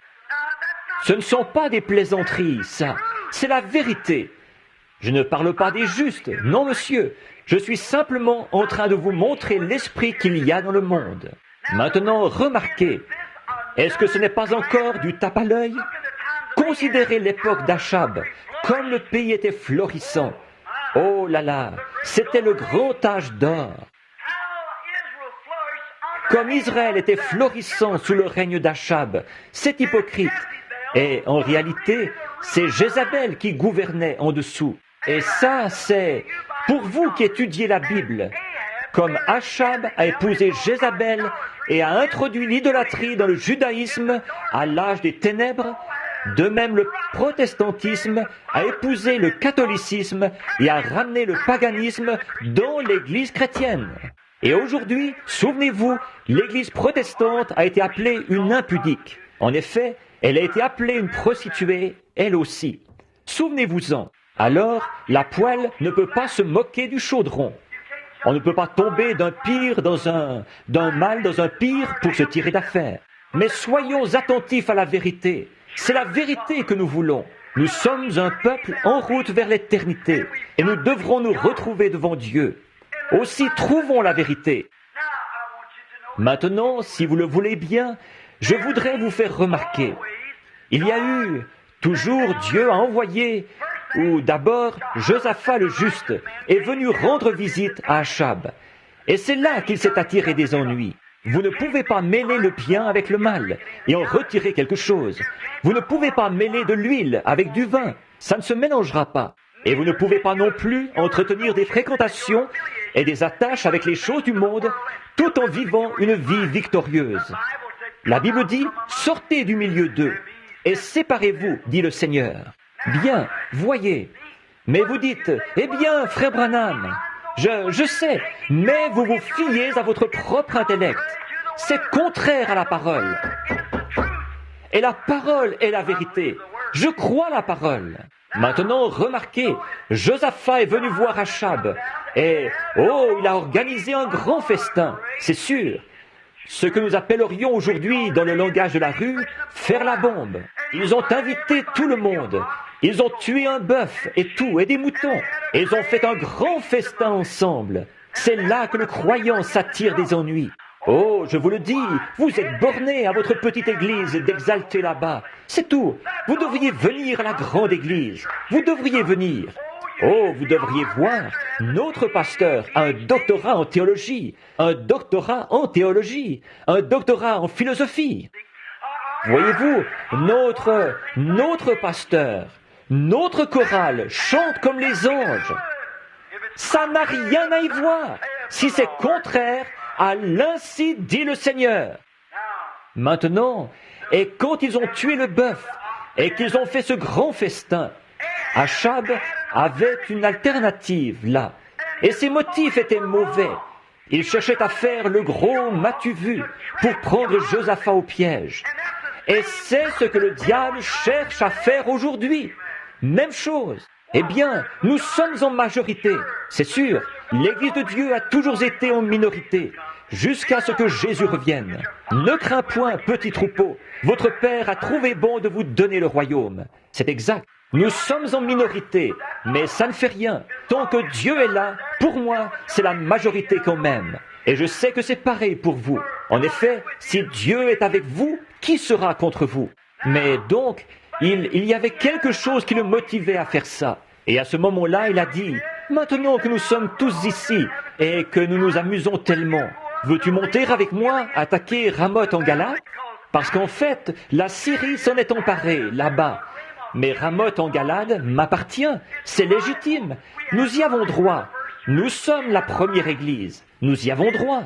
Ce ne sont pas des plaisanteries, ça. C'est la vérité. Je ne parle pas des justes, non monsieur. Je suis simplement en train de vous montrer l'esprit qu'il y a dans le monde. Maintenant, remarquez, est-ce que ce n'est pas encore du tape à l'œil? Considérez l'époque d'Achab, comme le pays était florissant. Oh là là, c'était le grand âge d'or. Comme Israël était florissant sous le règne d'Achab, c'est hypocrite. Et en réalité, c'est Jézabel qui gouvernait en dessous. Et ça, c'est pour vous qui étudiez la Bible. Comme Achab a épousé Jézabel et a introduit l'idolâtrie dans le judaïsme à l'âge des ténèbres, de même le protestantisme a épousé le catholicisme et a ramené le paganisme dans l'Église chrétienne. Et aujourd'hui, souvenez-vous, l'Église protestante a été appelée une impudique. En effet, elle a été appelée une prostituée, elle aussi. Souvenez-vous-en. Alors, la poêle ne peut pas se moquer du chaudron. On ne peut pas tomber d'un mal dans un pire pour se tirer d'affaire. Mais soyons attentifs à la vérité. C'est la vérité que nous voulons. Nous sommes un peuple en route vers l'éternité et nous devrons nous retrouver devant Dieu. Aussi, trouvons la vérité. Maintenant, si vous le voulez bien, je voudrais vous faire remarquer. Il y a eu, toujours Dieu a envoyé, ou d'abord Josaphat le juste est venu rendre visite à Achab. Et c'est là qu'il s'est attiré des ennuis. Vous ne pouvez pas mêler le bien avec le mal et en retirer quelque chose. Vous ne pouvez pas mêler de l'huile avec du vin. Ça ne se mélangera pas. Et vous ne pouvez pas non plus entretenir des fréquentations et des attaches avec les choses du monde tout en vivant une vie victorieuse. La Bible dit, sortez du milieu d'eux et séparez-vous, dit le Seigneur. Bien, voyez. Mais vous dites, eh bien, frère Branham, je sais, mais vous vous fiez à votre propre intellect. C'est contraire à la parole. Et la parole est la vérité. Je crois la parole. Maintenant, remarquez, Josaphat est venu voir Achab. Et, il a organisé un grand festin, c'est sûr. Ce que nous appellerions aujourd'hui, dans le langage de la rue, faire la bombe. Ils ont invité tout le monde. Ils ont tué un bœuf et tout, et des moutons. Et ils ont fait un grand festin ensemble. C'est là que le croyant s'attire des ennuis. Oh, je vous le dis, vous êtes bornés à votre petite église d'exalter là-bas. C'est tout. Vous devriez venir à la grande église. Vous devriez venir. Oh, vous devriez voir, notre pasteur a un doctorat en théologie, un doctorat en théologie, un doctorat en philosophie. Voyez-vous, notre pasteur, notre chorale chante comme les anges. Ça n'a rien à y voir. Si c'est contraire à l'ainsi dit le Seigneur. Maintenant, et quand ils ont tué le bœuf, et qu'ils ont fait ce grand festin, Achab avait une alternative là, et ses motifs étaient mauvais. Il cherchait à faire le gros m'as-tu vu pour prendre Josaphat au piège. Et c'est ce que le diable cherche à faire aujourd'hui. Même chose. Eh bien, nous sommes en majorité. C'est sûr, l'Église de Dieu a toujours été en minorité, jusqu'à ce que Jésus revienne. Ne crains point, petit troupeau. Votre Père a trouvé bon de vous donner le royaume. C'est exact. Nous sommes en minorité, mais ça ne fait rien. Tant que Dieu est là, pour moi, c'est la majorité quand même. Et je sais que c'est pareil pour vous. En effet, si Dieu est avec vous, qui sera contre vous? Mais donc, il y avait quelque chose qui le motivait à faire ça. Et à ce moment-là, il a dit, « Maintenant que nous sommes tous ici et que nous nous amusons tellement, veux-tu monter avec moi, attaquer Ramoth en Galate? Parce qu'en fait, la Syrie s'en est emparée là-bas. Mais Ramoth en Galade m'appartient, c'est légitime. Nous y avons droit. Nous sommes la première Église. Nous y avons droit. »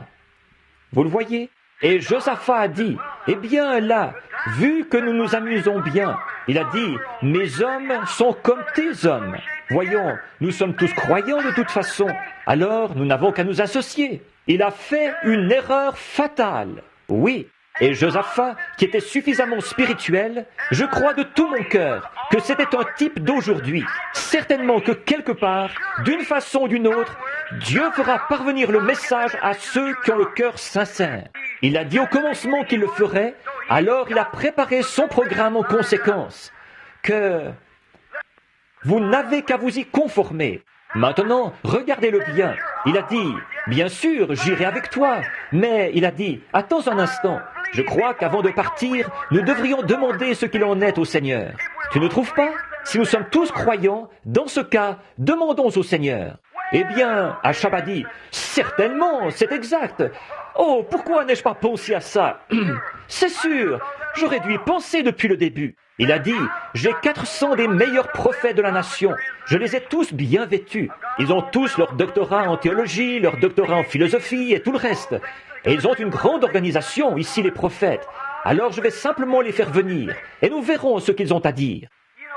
Vous le voyez? Et Josaphat a dit, « Eh bien là, vu que nous nous amusons bien, il a dit, « Mes hommes sont comme tes hommes. » Voyons, nous sommes tous croyants de toute façon, alors nous n'avons qu'à nous associer. Il a fait une erreur fatale. Oui. Et Josaphat, qui était suffisamment spirituel, je crois de tout mon cœur que c'était un type d'aujourd'hui. Certainement que quelque part, d'une façon ou d'une autre, Dieu fera parvenir le message à ceux qui ont le cœur sincère. Il a dit au commencement qu'il le ferait, alors il a préparé son programme en conséquence, que vous n'avez qu'à vous y conformer. Maintenant, regardez-le bien. Il a dit, bien sûr, j'irai avec toi. Mais il a dit, attends un instant. Je crois qu'avant de partir, nous devrions demander ce qu'il en est au Seigneur. Tu ne trouves pas? Si nous sommes tous croyants, dans ce cas, demandons au Seigneur. Eh bien, Achab a dit, certainement, c'est exact. Oh, pourquoi n'ai-je pas pensé à ça? C'est sûr, j'aurais dû y penser depuis le début. Il a dit, j'ai 400 des meilleurs prophètes de la nation. Je les ai tous bien vêtus. Ils ont tous leur doctorat en théologie, leur doctorat en philosophie et tout le reste. Et ils ont une grande organisation, ici les prophètes. Alors je vais simplement les faire venir, et nous verrons ce qu'ils ont à dire.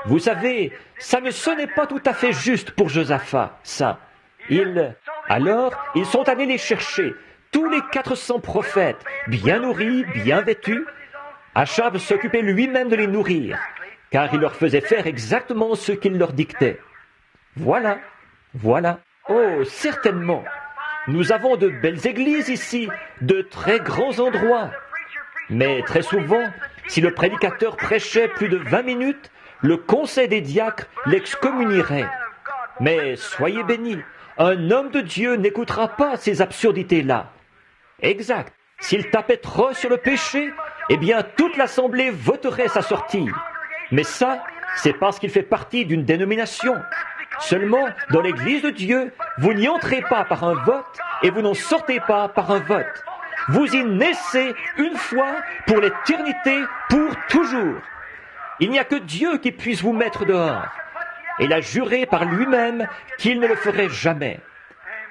Vous savez, ça ne sonnait pas tout à fait juste pour Josaphat, ça. Alors, ils sont allés les chercher, tous les 400 prophètes, bien nourris, bien vêtus. Achab s'occupait lui-même de les nourrir, car il leur faisait faire exactement ce qu'il leur dictait. Voilà, voilà. Oh, certainement. Nous avons de belles églises ici, de très grands endroits. Mais très souvent, si le prédicateur prêchait plus de 20 minutes, le conseil des diacres l'excommunierait. Mais soyez bénis, un homme de Dieu n'écoutera pas ces absurdités-là. Exact. S'il tapait trop sur le péché, eh bien toute l'assemblée voterait sa sortie. Mais ça, c'est parce qu'il fait partie d'une dénomination. Seulement, dans l'Église de Dieu, vous n'y entrez pas par un vote et vous n'en sortez pas par un vote. Vous y naissez une fois pour l'éternité, pour toujours. Il n'y a que Dieu qui puisse vous mettre dehors. Et il a juré par lui-même qu'il ne le ferait jamais.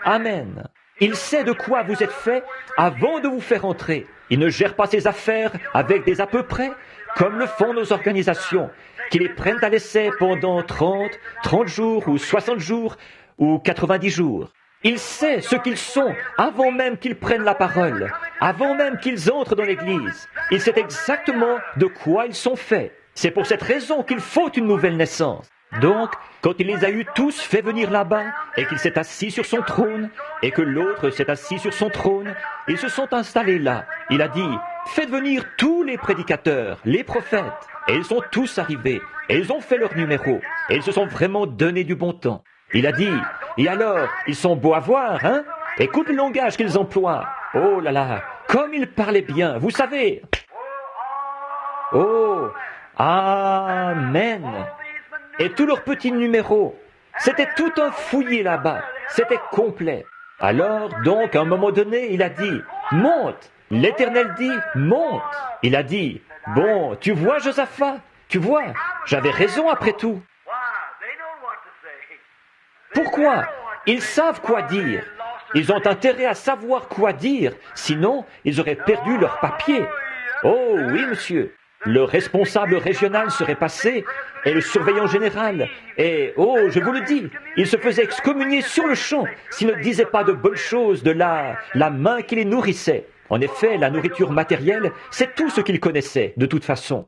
Amen. Il sait de quoi vous êtes fait avant de vous faire entrer. Il ne gère pas ses affaires avec des à peu près, comme le font nos organisations, qui les prennent à l'essai pendant 30 jours ou 60 jours ou 90 jours. Il sait ce qu'ils sont avant même qu'ils prennent la parole, avant même qu'ils entrent dans l'Église. Il sait exactement de quoi ils sont faits. C'est pour cette raison qu'il faut une nouvelle naissance. Donc, quand il les a eu tous fait venir là-bas, et qu'il s'est assis sur son trône, et que l'autre s'est assis sur son trône, ils se sont installés là. Il a dit, faites venir tous les prédicateurs, les prophètes. Et ils sont tous arrivés, et ils ont fait leur numéro, et ils se sont vraiment donné du bon temps. Il a dit, et alors, ils sont beaux à voir, hein? Écoute le langage qu'ils emploient. Oh là là, comme ils parlaient bien, vous savez. Oh, amen. Et tous leurs petits numéros, c'était tout un fouillis là-bas, c'était complet. Alors, donc, à un moment donné, il a dit, monte. L'Éternel dit, monte. Il a dit, bon, tu vois, Josaphat, tu vois, j'avais raison après tout. Pourquoi? Ils savent quoi dire. Ils ont intérêt à savoir quoi dire, sinon ils auraient perdu leur papier. Oh oui, monsieur. Le responsable régional serait passé, et le surveillant général, et, oh, je vous le dis, il se faisait excommunier sur le champ s'il ne disait pas de bonnes choses de la main qui les nourrissait. En effet, la nourriture matérielle, c'est tout ce qu'il connaissait, de toute façon.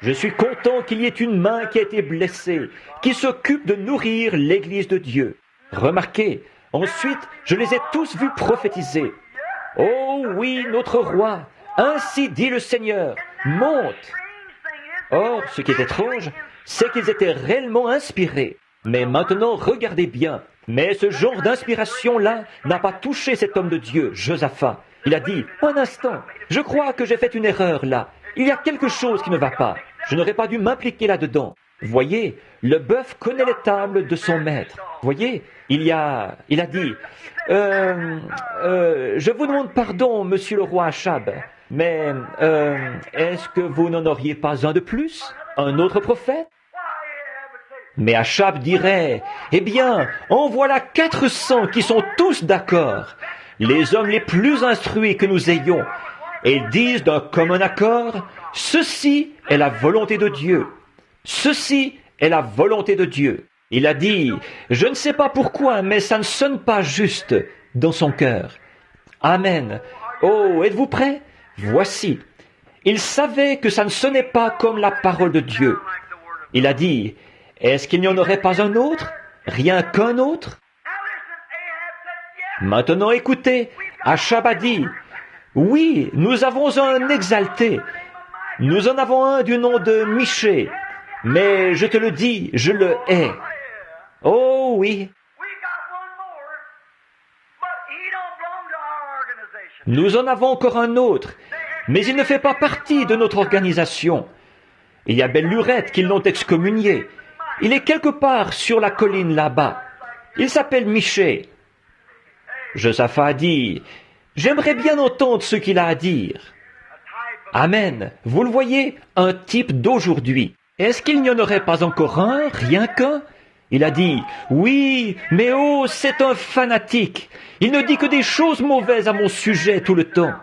Je suis content qu'il y ait une main qui a été blessée, qui s'occupe de nourrir l'Église de Dieu. Remarquez, ensuite, je les ai tous vus prophétiser. Oh oui, notre roi, ainsi dit le Seigneur, monte. Or, ce qui est étrange, c'est qu'ils étaient réellement inspirés. Mais maintenant, regardez bien. Mais ce genre d'inspiration-là n'a pas touché cet homme de Dieu, Josaphat. Il a dit, un instant, je crois que j'ai fait une erreur là. Il y a quelque chose qui ne va pas. Je n'aurais pas dû m'impliquer là-dedans. Voyez, le bœuf connaît les tables de son maître. Voyez, il a dit, je vous demande pardon, monsieur le roi Achab, mais est-ce que vous n'en auriez pas un de plus, un autre prophète? Mais Achab dirait, eh bien, en voilà 400 qui sont tous d'accord, les hommes les plus instruits que nous ayons, et ils disent d'un commun accord, ceci est la volonté de Dieu. Ceci est la volonté de Dieu. Il a dit, je ne sais pas pourquoi, mais ça ne sonne pas juste dans son cœur. Amen. Oh, êtes-vous prêts? Voici. Il savait que ça ne sonnait pas comme la parole de Dieu. Il a dit, est-ce qu'il n'y en aurait pas un autre? Rien qu'un autre? Maintenant écoutez, Achab a dit, oui, nous avons un exalté. Nous en avons un du nom de Michée. Mais je te le dis, je le hais. Oh oui. Nous en avons encore un autre, mais il ne fait pas partie de notre organisation. Il y a belle lurette qui l'ont excommunié. Il est quelque part sur la colline là-bas. Il s'appelle Michée. Josaphat a dit, j'aimerais bien entendre ce qu'il a à dire. Amen. Vous le voyez, un type d'aujourd'hui. Est-ce qu'il n'y en aurait pas encore un, rien qu'un? Il a dit, oui, mais oh, c'est un fanatique. Il ne dit que des choses mauvaises à mon sujet tout le temps.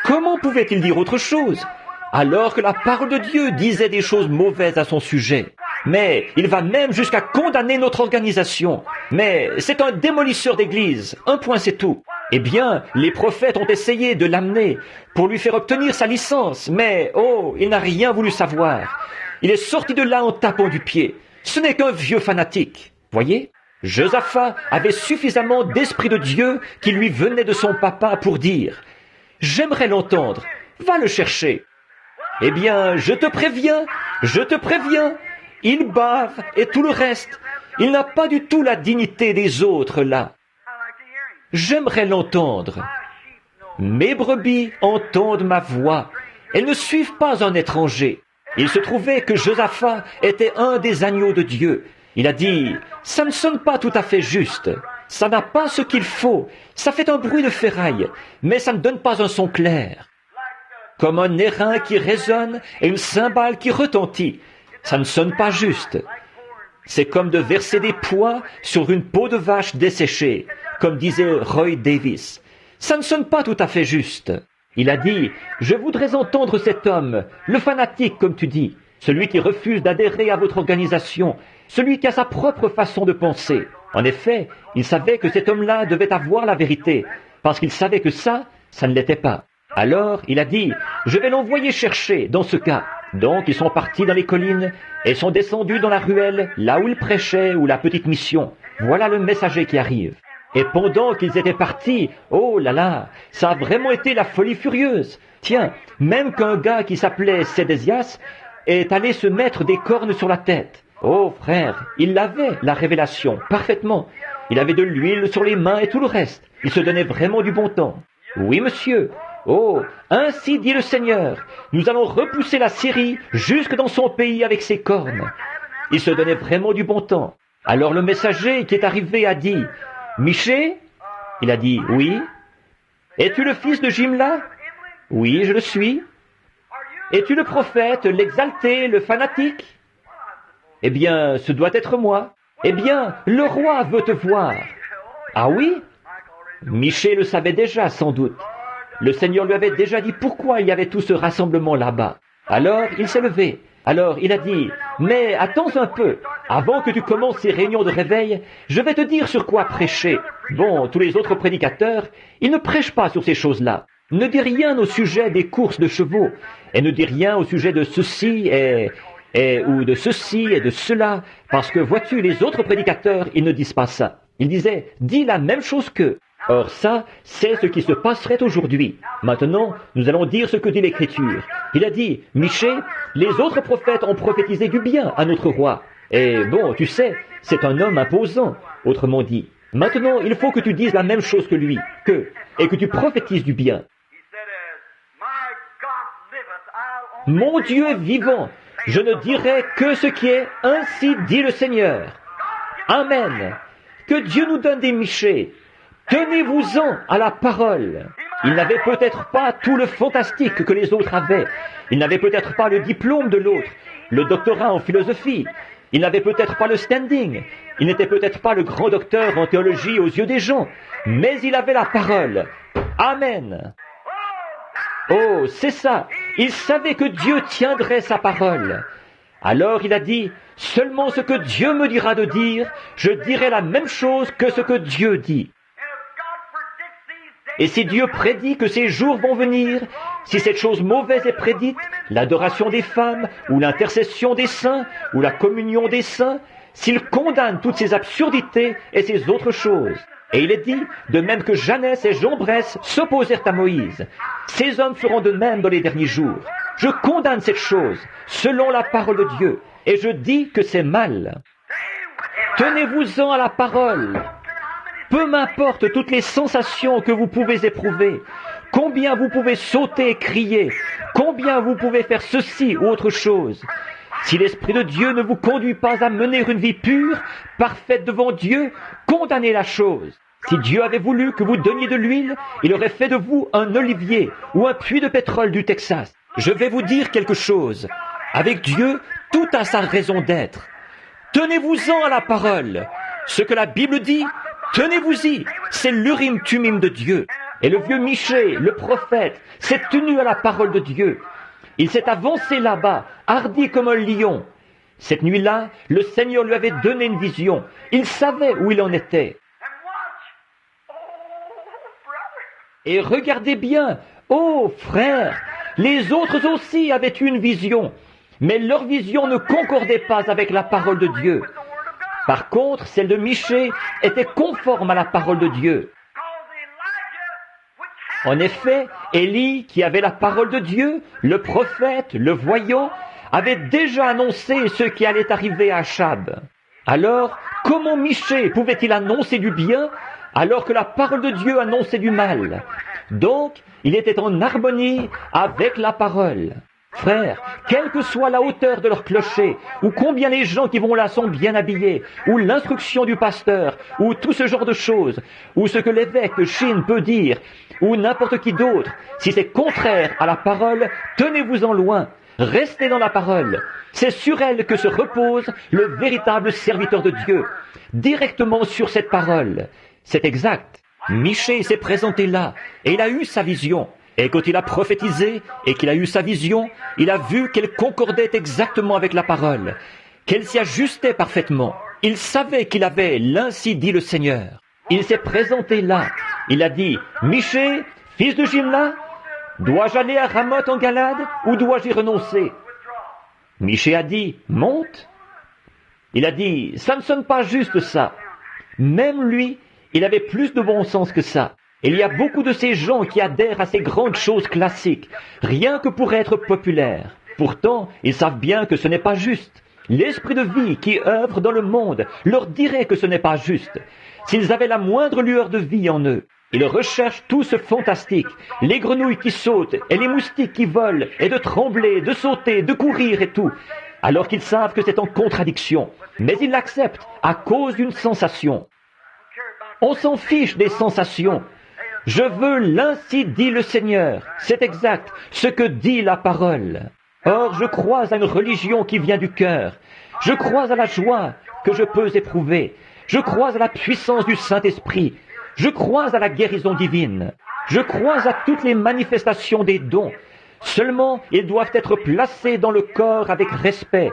Comment pouvait-il dire autre chose, alors que la parole de Dieu disait des choses mauvaises à son sujet? Mais il va même jusqu'à condamner notre organisation. Mais c'est un démolisseur d'église. Un point, c'est tout. Eh bien, les prophètes ont essayé de l'amener pour lui faire obtenir sa licence, mais oh, il n'a rien voulu savoir. Il est sorti de là en tapant du pied. Ce n'est qu'un vieux fanatique. Voyez? Josaphat avait suffisamment d'esprit de Dieu qui lui venait de son papa pour dire « J'aimerais l'entendre. Va le chercher. » Eh bien, je te préviens, il bave et tout le reste. Il n'a pas du tout la dignité des autres là. J'aimerais l'entendre. Mes brebis entendent ma voix. Elles ne suivent pas un étranger. Il se trouvait que Josaphat était un des agneaux de Dieu. Il a dit, ça ne sonne pas tout à fait juste. Ça n'a pas ce qu'il faut. Ça fait un bruit de ferraille, mais ça ne donne pas un son clair. Comme un airain qui résonne et une cymbale qui retentit. Ça ne sonne pas juste. C'est comme de verser des pois sur une peau de vache desséchée, comme disait Roy Davis. Ça ne sonne pas tout à fait juste. Il a dit, je voudrais entendre cet homme, le fanatique comme tu dis, celui qui refuse d'adhérer à votre organisation, celui qui a sa propre façon de penser. En effet, il savait que cet homme-là devait avoir la vérité, parce qu'il savait que ça ne l'était pas. Alors, il a dit, je vais l'envoyer chercher dans ce cas. Donc, ils sont partis dans les collines et sont descendus dans la ruelle, là où il prêchait, ou la petite mission. Voilà le messager qui arrive. Et pendant qu'ils étaient partis, oh là là, ça a vraiment été la folie furieuse. Tiens, même qu'un gars qui s'appelait Sédésias est allé se mettre des cornes sur la tête. Oh frère, il avait la révélation, parfaitement. Il avait de l'huile sur les mains et tout le reste. Il se donnait vraiment du bon temps. Oui, monsieur. Oh, ainsi dit le Seigneur, nous allons repousser la Syrie jusque dans son pays avec ses cornes. Il se donnait vraiment du bon temps. Alors le messager qui est arrivé a dit, Michée? Il a dit, oui. Es-tu le fils de Jimla? Oui, je le suis. Es-tu le prophète, l'exalté, le fanatique? Eh bien, ce doit être moi. Eh bien, le roi veut te voir. Ah oui? Michée le savait déjà, sans doute. Le Seigneur lui avait déjà dit pourquoi il y avait tout ce rassemblement là-bas. Alors, il s'est levé. Alors, il a dit, « Mais attends un peu, avant que tu commences ces réunions de réveil, je vais te dire sur quoi prêcher. » Bon, tous les autres prédicateurs, ils ne prêchent pas sur ces choses-là. Ne dis rien au sujet des courses de chevaux, et ne dis rien au sujet de ceci ou de ceci et de cela, parce que vois-tu, les autres prédicateurs, ils ne disent pas ça. Ils disaient, dis la même chose qu'eux. Or ça, c'est ce qui se passerait aujourd'hui. Maintenant, nous allons dire ce que dit l'Écriture. Il a dit, Michée, les autres prophètes ont prophétisé du bien à notre roi. Et bon, tu sais, c'est un homme imposant, autrement dit. Maintenant, il faut que tu dises la même chose que lui, et que tu prophétises du bien. Mon Dieu est vivant, je ne dirai que ce qui est, ainsi dit le Seigneur. Amen. Que Dieu nous donne des Michées. Tenez-vous-en à la parole. Il n'avait peut-être pas tout le fantastique que les autres avaient. Il n'avait peut-être pas le diplôme de l'autre, le doctorat en philosophie. Il n'avait peut-être pas le standing. Il n'était peut-être pas le grand docteur en théologie aux yeux des gens. Mais il avait la parole. Amen. Oh, c'est ça. Il savait que Dieu tiendrait sa parole. Alors il a dit, seulement ce que Dieu me dira de dire, je dirai la même chose que ce que Dieu dit. Et si Dieu prédit que ces jours vont venir, si cette chose mauvaise est prédite, l'adoration des femmes, ou l'intercession des saints, ou la communion des saints, s'il condamne toutes ces absurdités et ces autres choses, et il est dit, de même que Jeannès et Jean Bresse s'opposèrent à Moïse, ces hommes feront de même dans les derniers jours. Je condamne cette chose, selon la parole de Dieu, et je dis que c'est mal. Tenez-vous-en à la parole. Peu m'importe toutes les sensations que vous pouvez éprouver, combien vous pouvez sauter et crier, combien vous pouvez faire ceci ou autre chose. Si l'Esprit de Dieu ne vous conduit pas à mener une vie pure, parfaite devant Dieu, condamnez la chose. Si Dieu avait voulu que vous donniez de l'huile, il aurait fait de vous un olivier ou un puits de pétrole du Texas. Je vais vous dire quelque chose. Avec Dieu, tout a sa raison d'être. Tenez-vous-en à la parole. Ce que la Bible dit, tenez-vous-y. C'est l'Urim Tumim de Dieu. Et le vieux Michée, le prophète, s'est tenu à la parole de Dieu. Il s'est avancé là-bas, hardi comme un lion. Cette nuit-là, le Seigneur lui avait donné une vision. Il savait où il en était. Et regardez bien, oh frère, les autres aussi avaient eu une vision, mais leur vision ne concordait pas avec la parole de Dieu. Par contre, celle de Michée était conforme à la parole de Dieu. En effet, Élie, qui avait la parole de Dieu, le prophète, le voyant, avait déjà annoncé ce qui allait arriver à Achab. Alors, comment Michée pouvait-il annoncer du bien alors que la parole de Dieu annonçait du mal? Donc, il était en harmonie avec la parole. Frères, quelle que soit la hauteur de leur clocher, ou combien les gens qui vont là sont bien habillés, ou l'instruction du pasteur, ou tout ce genre de choses, ou ce que l'évêque de Chine peut dire, ou n'importe qui d'autre, si c'est contraire à la parole, tenez-vous-en loin, restez dans la parole. C'est sur elle que se repose le véritable serviteur de Dieu, directement sur cette parole. C'est exact. Michée s'est présenté là, et il a eu sa vision. Et quand il a prophétisé, et qu'il a eu sa vision, il a vu qu'elle concordait exactement avec la parole, qu'elle s'y ajustait parfaitement. Il savait qu'il avait l'ainsi dit le Seigneur. Il s'est présenté là. Il a dit, Michée, fils de Jimla, dois-je aller à Ramoth en Galade, ou dois-je y renoncer? Michée a dit, monte. Il a dit, ça ne sonne pas juste ça. Même lui, il avait plus de bon sens que ça. Il y a beaucoup de ces gens qui adhèrent à ces grandes choses classiques, rien que pour être populaires. Pourtant, ils savent bien que ce n'est pas juste. L'esprit de vie qui œuvre dans le monde leur dirait que ce n'est pas juste. S'ils avaient la moindre lueur de vie en eux, ils recherchent tout ce fantastique, les grenouilles qui sautent et les moustiques qui volent, et de trembler, de sauter, de courir et tout, alors qu'ils savent que c'est en contradiction. Mais ils l'acceptent à cause d'une sensation. On s'en fiche des sensations. Je veux l'ainsi dit le Seigneur. C'est exact, ce que dit la parole. Or, je crois à une religion qui vient du cœur. Je crois à la joie que je peux éprouver. Je crois à la puissance du Saint-Esprit. Je crois à la guérison divine. Je crois à toutes les manifestations des dons. Seulement, ils doivent être placés dans le corps avec respect,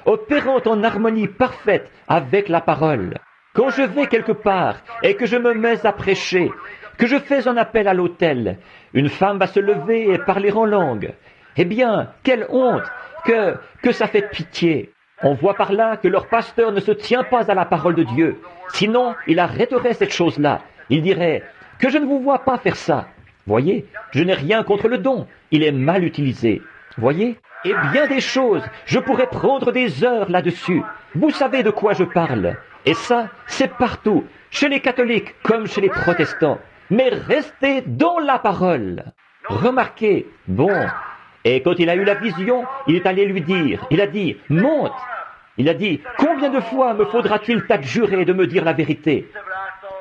opérant en harmonie parfaite avec la parole. Quand je vais quelque part et que je me mets à prêcher, que je fais un appel à l'autel, une femme va se lever et parler en langue. Eh bien, quelle honte, que ça fait pitié. On voit par là que leur pasteur ne se tient pas à la parole de Dieu. Sinon, il arrêterait cette chose-là. Il dirait que je ne vous vois pas faire ça. Voyez, je n'ai rien contre le don. Il est mal utilisé. Voyez, et bien des choses, je pourrais prendre des heures là-dessus. Vous savez de quoi je parle. Et ça, c'est partout, chez les catholiques comme chez les protestants. Mais restez dans la parole. Remarquez, bon, et quand il a eu la vision, il est allé lui dire, il a dit, monte. Il a dit, combien de fois me faudra-t-il t'adjurer de me dire la vérité?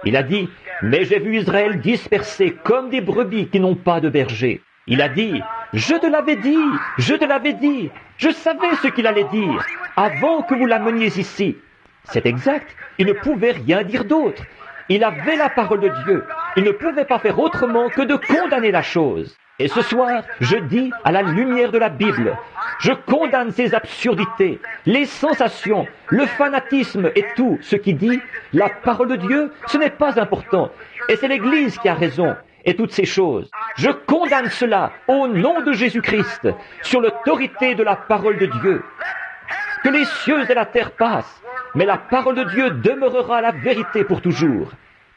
Il a dit, mais j'ai vu Israël dispersé comme des brebis qui n'ont pas de berger. Il a dit, je te l'avais dit, je savais ce qu'il allait dire, avant que vous l'ameniez ici. C'est exact, il ne pouvait rien dire d'autre. Il avait la parole de Dieu. Il ne pouvait pas faire autrement que de condamner la chose. Et ce soir, je dis à la lumière de la Bible, je condamne ces absurdités, les sensations, le fanatisme et tout ce qui dit, la parole de Dieu, ce n'est pas important. Et c'est l'Église qui a raison. Et toutes ces choses. Je condamne cela au nom de Jésus-Christ, sur l'autorité de la parole de Dieu. Que les cieux et la terre passent, mais la parole de Dieu demeurera la vérité pour toujours.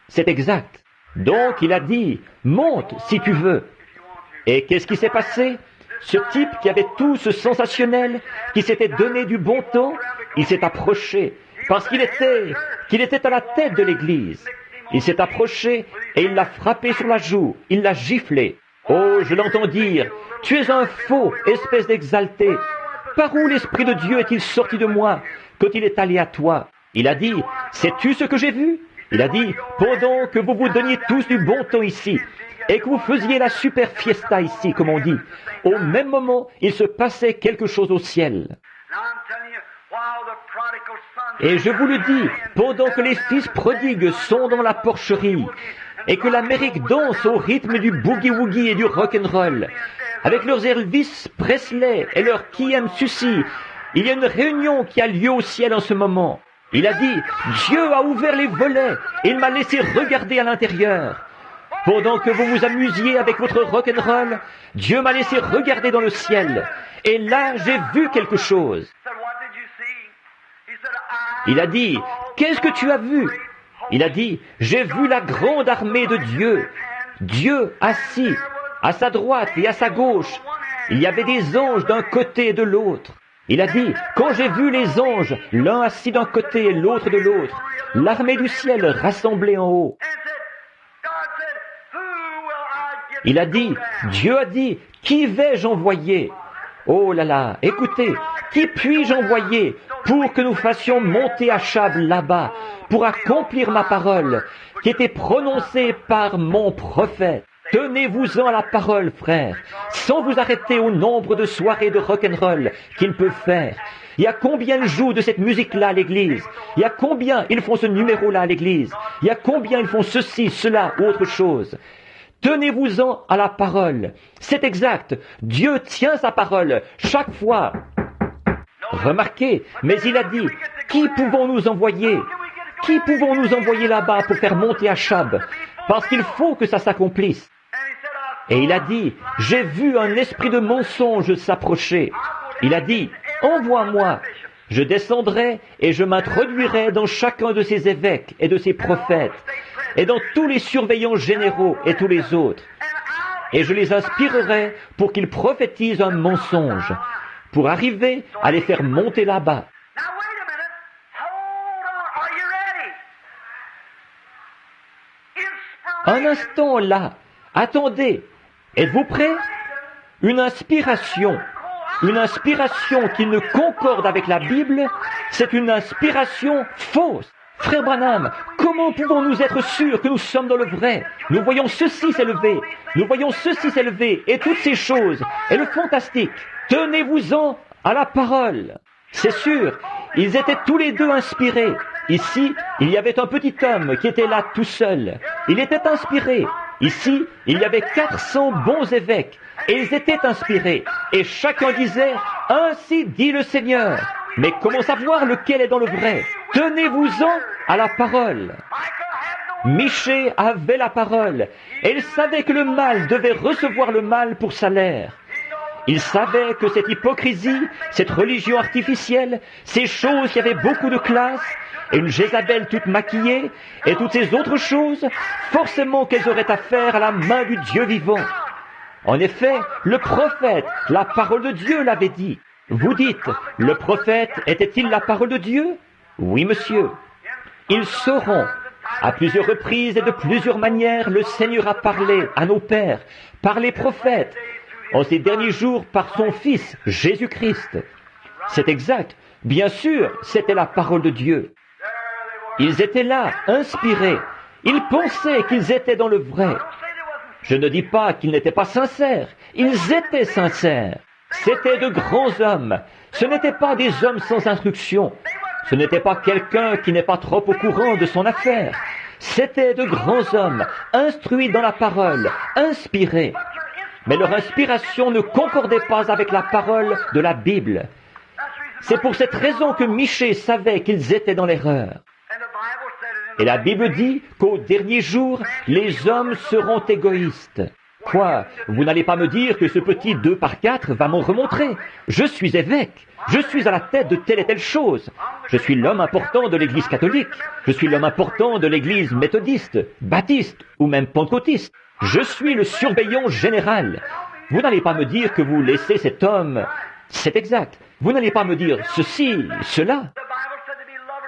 C'est exact. Donc il a dit, monte si tu veux. Et qu'est-ce qui s'est passé? Ce type qui avait tout ce sensationnel, qui s'était donné du bon temps, il s'est approché, parce qu'il était à la tête de l'Église. Il s'est approché et il l'a frappé sur la joue, il l'a giflé. Oh, je l'entends dire, tu es un faux, espèce d'exalté. Par où l'Esprit de Dieu est-il sorti de moi quand il est allé à toi? Il a dit, sais-tu ce que j'ai vu? Il a dit, pendant que vous vous donniez tous du bon temps ici, et que vous faisiez la super fiesta ici, comme on dit, au même moment, il se passait quelque chose au ciel. Et je vous le dis, pendant que les fils prodigues sont dans la porcherie, et que l'Amérique danse au rythme du boogie-woogie et du rock'n'roll, avec leurs Elvis Presley et leurs KMSUC, il y a une réunion qui a lieu au ciel en ce moment. Il a dit, Dieu a ouvert les volets, et il m'a laissé regarder à l'intérieur. Pendant que vous vous amusiez avec votre rock'n'roll, Dieu m'a laissé regarder dans le ciel, et là j'ai vu quelque chose. Il a dit, qu'est-ce que tu as vu? Il a dit, j'ai vu la grande armée de Dieu. Dieu assis, à sa droite et à sa gauche. Il y avait des anges d'un côté et de l'autre. Il a dit, quand j'ai vu les anges, l'un assis d'un côté et l'autre de l'autre, l'armée du ciel rassemblée en haut. Il a dit, Dieu a dit, qui vais-je envoyer? Oh là là, écoutez, qui puis-je envoyer pour que nous fassions monter Achab là-bas, pour accomplir ma parole, qui était prononcée par mon prophète? Tenez-vous-en à la parole, frère, sans vous arrêter au nombre de soirées de rock'n'roll qu'ils peuvent faire. Il y a combien ils jouent de cette musique-là à l'église? Il y a combien ils font ce numéro-là à l'église? Il y a combien ils font ceci, cela ou autre chose? Tenez-vous-en à la parole. C'est exact. Dieu tient sa parole chaque fois. Remarquez, mais il a dit, qui pouvons-nous envoyer? Qui pouvons-nous envoyer là-bas pour faire monter Achab? Parce qu'il faut que ça s'accomplisse. Et il a dit, j'ai vu un esprit de mensonge s'approcher. Il a dit, envoie-moi. Je descendrai et je m'introduirai dans chacun de ces évêques et de ces prophètes, et dans tous les surveillants généraux et tous les autres. Et je les inspirerai pour qu'ils prophétisent un mensonge, pour arriver à les faire monter là-bas. Un instant là, attendez, êtes-vous prêts? Une inspiration qui ne concorde avec la Bible, c'est une inspiration fausse. Frère Branham, comment pouvons-nous être sûrs que nous sommes dans le vrai? Nous voyons ceci s'élever, et toutes ces choses, et le fantastique. Tenez-vous-en à la parole. C'est sûr, Ils étaient tous les deux inspirés. Ici, il y avait un petit homme qui était là tout seul. Il était inspiré. Ici, il y avait 400 bons évêques, et ils étaient inspirés. Et chacun disait, « Ainsi dit le Seigneur ». Mais comment savoir lequel est dans le vrai? Tenez-vous-en à la parole. Michée avait la parole, et il savait que le mal devait recevoir le mal pour salaire. Il savait que cette hypocrisie, cette religion artificielle, ces choses qui avaient beaucoup de classe, et une Jézabel toute maquillée, et toutes ces autres choses, forcément qu'elles auraient affaire à la main du Dieu vivant. En effet, le prophète, la parole de Dieu l'avait dit. Vous dites, le prophète était-il la parole de Dieu? Oui, monsieur. Ils sauront. À plusieurs reprises et de plusieurs manières, le Seigneur a parlé à nos pères, par les prophètes, en ces derniers jours par son Fils, Jésus-Christ. C'est exact. Bien sûr, c'était la parole de Dieu. Ils étaient là, inspirés. Ils pensaient qu'ils étaient dans le vrai. Je ne dis pas qu'ils n'étaient pas sincères. Ils étaient sincères. C'étaient de grands hommes. Ce n'étaient pas des hommes sans instruction. Ce n'était pas quelqu'un qui n'est pas trop au courant de son affaire. C'étaient de grands hommes, instruits dans la parole, inspirés. Mais leur inspiration ne concordait pas avec la parole de la Bible. C'est pour cette raison que Michée savait qu'ils étaient dans l'erreur. Et la Bible dit qu'au dernier jour, les hommes seront égoïstes. Quoi? Vous n'allez pas me dire que ce petit 2x4 va m'en remontrer. Je suis évêque. Je suis à la tête de telle et telle chose. Je suis l'homme important de l'Église catholique. Je suis l'homme important de l'Église méthodiste, baptiste ou même pentecôtiste. Je suis le surveillant général. Vous n'allez pas me dire que vous laissez cet homme. C'est exact. Vous n'allez pas me dire ceci, cela.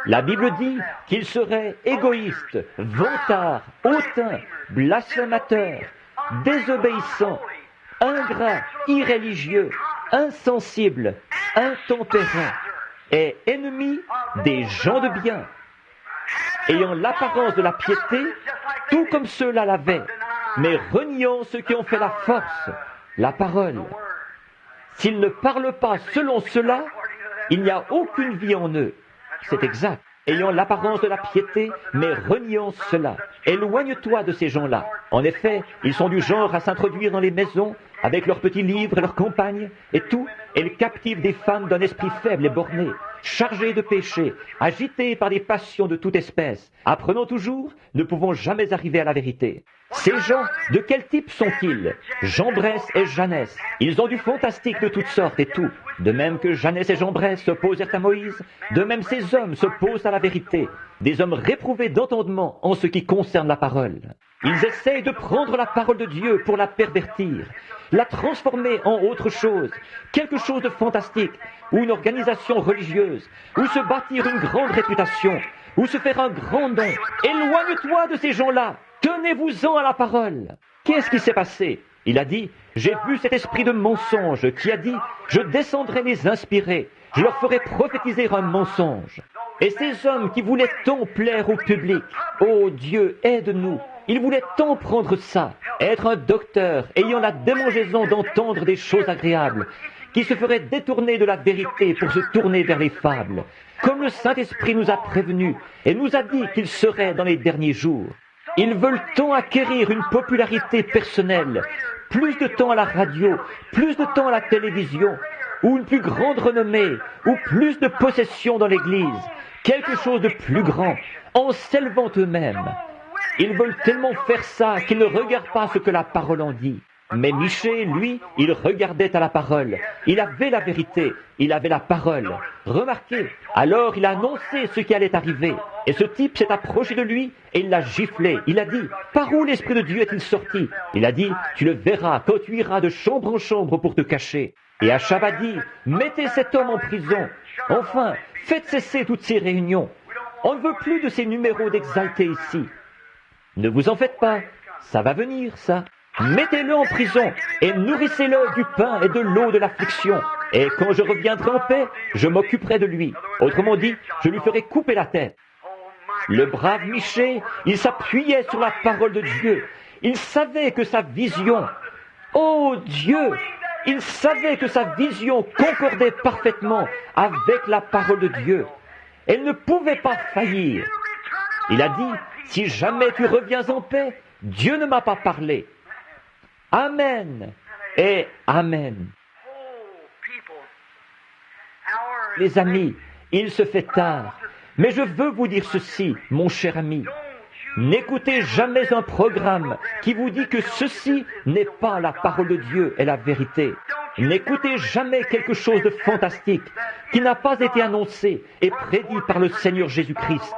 La Bible dit qu'il serait égoïste, vantard, hautain, blasphémateur, désobéissant, ingrat, irréligieux, insensible, intempérant et ennemi des gens de bien, ayant l'apparence de la piété, tout comme ceux-là l'avaient, mais reniant ceux qui ont fait la force, la parole. S'ils ne parlent pas selon cela, il n'y a aucune vie en eux. C'est exact. Ayant l'apparence de la piété, mais reniant cela. Éloigne-toi de ces gens-là. En effet, ils sont du genre à s'introduire dans les maisons avec leurs petits livres et leurs compagnes et tout, et ils captivent des femmes d'un esprit faible et borné, chargées de péché, agitées par des passions de toute espèce. Apprenant toujours, ne pouvons jamais arriver à la vérité. Ces gens, de quel type sont-ils? Jambres et Jeannès. Ils ont du fantastique de toutes sortes et tout. De même que Jeannès et Jambres s'opposèrent à Moïse, de même ces hommes s'opposent à la vérité. Des hommes réprouvés d'entendement en ce qui concerne la parole. Ils essayent de prendre la parole de Dieu pour la pervertir, la transformer en autre chose, quelque chose de fantastique, ou une organisation religieuse, ou se bâtir une grande réputation, ou se faire un grand nom. Éloigne-toi de ces gens-là. Tenez-vous-en à la parole. Qu'est-ce qui s'est passé? Il a dit, j'ai vu cet esprit de mensonge qui a dit, je descendrai les inspirer, je leur ferai prophétiser un mensonge. Et ces hommes qui voulaient tant plaire au public, oh Dieu, aide-nous. Ils voulaient tant prendre ça, être un docteur ayant la démangeaison d'entendre des choses agréables, qui se ferait détourner de la vérité pour se tourner vers les fables, comme le Saint-Esprit nous a prévenus et nous a dit qu'il serait dans les derniers jours. Ils veulent tant acquérir une popularité personnelle, plus de temps à la radio, plus de temps à la télévision, ou une plus grande renommée, ou plus de possessions dans l'Église, quelque chose de plus grand, en s'élevant eux-mêmes. Ils veulent tellement faire ça qu'ils ne regardent pas ce que la parole en dit. Mais Michée, lui, il regardait à la parole. Il avait la vérité, il avait la parole. Remarquez, alors il a annoncé ce qui allait arriver. Et ce type s'est approché de lui et il l'a giflé. Il a dit, par où l'Esprit de Dieu est-il sorti? Il a dit, tu le verras quand tu iras de chambre en chambre pour te cacher. Et Achab a dit, mettez cet homme en prison. Enfin, faites cesser toutes ces réunions. On ne veut plus de ces numéros d'exaltés ici. Ne vous en faites pas, ça va venir, ça. Mettez-le en prison et nourrissez-le du pain et de l'eau de l'affliction. Et quand je reviendrai en paix, je m'occuperai de lui. Autrement dit, je lui ferai couper la tête. Le brave Michée, il s'appuyait sur la parole de Dieu. Il savait que sa vision, oh Dieu, Il savait que sa vision concordait parfaitement avec la parole de Dieu. Elle ne pouvait pas faillir. Il a dit, si jamais tu reviens en paix, Dieu ne m'a pas parlé. Amen et Amen. Les amis, il se fait tard, mais je veux vous dire ceci, mon cher ami. N'écoutez jamais un programme qui vous dit que ceci n'est pas la parole de Dieu et la vérité. N'écoutez jamais quelque chose de fantastique qui n'a pas été annoncé et prédit par le Seigneur Jésus-Christ.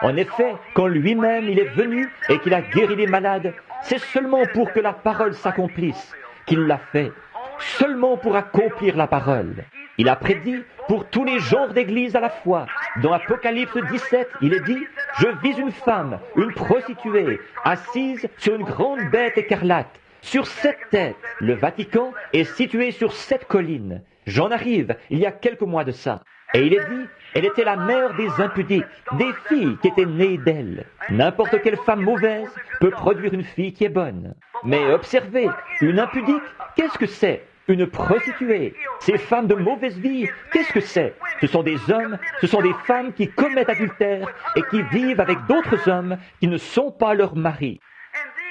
En effet, quand lui-même il est venu et qu'il a guéri les malades, c'est seulement pour que la parole s'accomplisse qu'il l'a fait, seulement pour accomplir la parole. Il a prédit pour tous les genres d'église à la fois. Dans Apocalypse 17, il est dit « Je vis une femme, une prostituée, assise sur une grande bête écarlate. Sur 7 têtes, le Vatican est situé sur 7 collines. J'en arrive, il y a quelques mois de ça. Et il est dit, elle était la mère des impudiques, des filles qui étaient nées d'elle. N'importe quelle femme mauvaise peut produire une fille qui est bonne. Mais observez, une impudique, qu'est-ce que c'est ? Une prostituée. Ces femmes de mauvaise vie, qu'est-ce que c'est ? Ce sont des hommes, ce sont des femmes qui commettent adultère et qui vivent avec d'autres hommes qui ne sont pas leurs maris.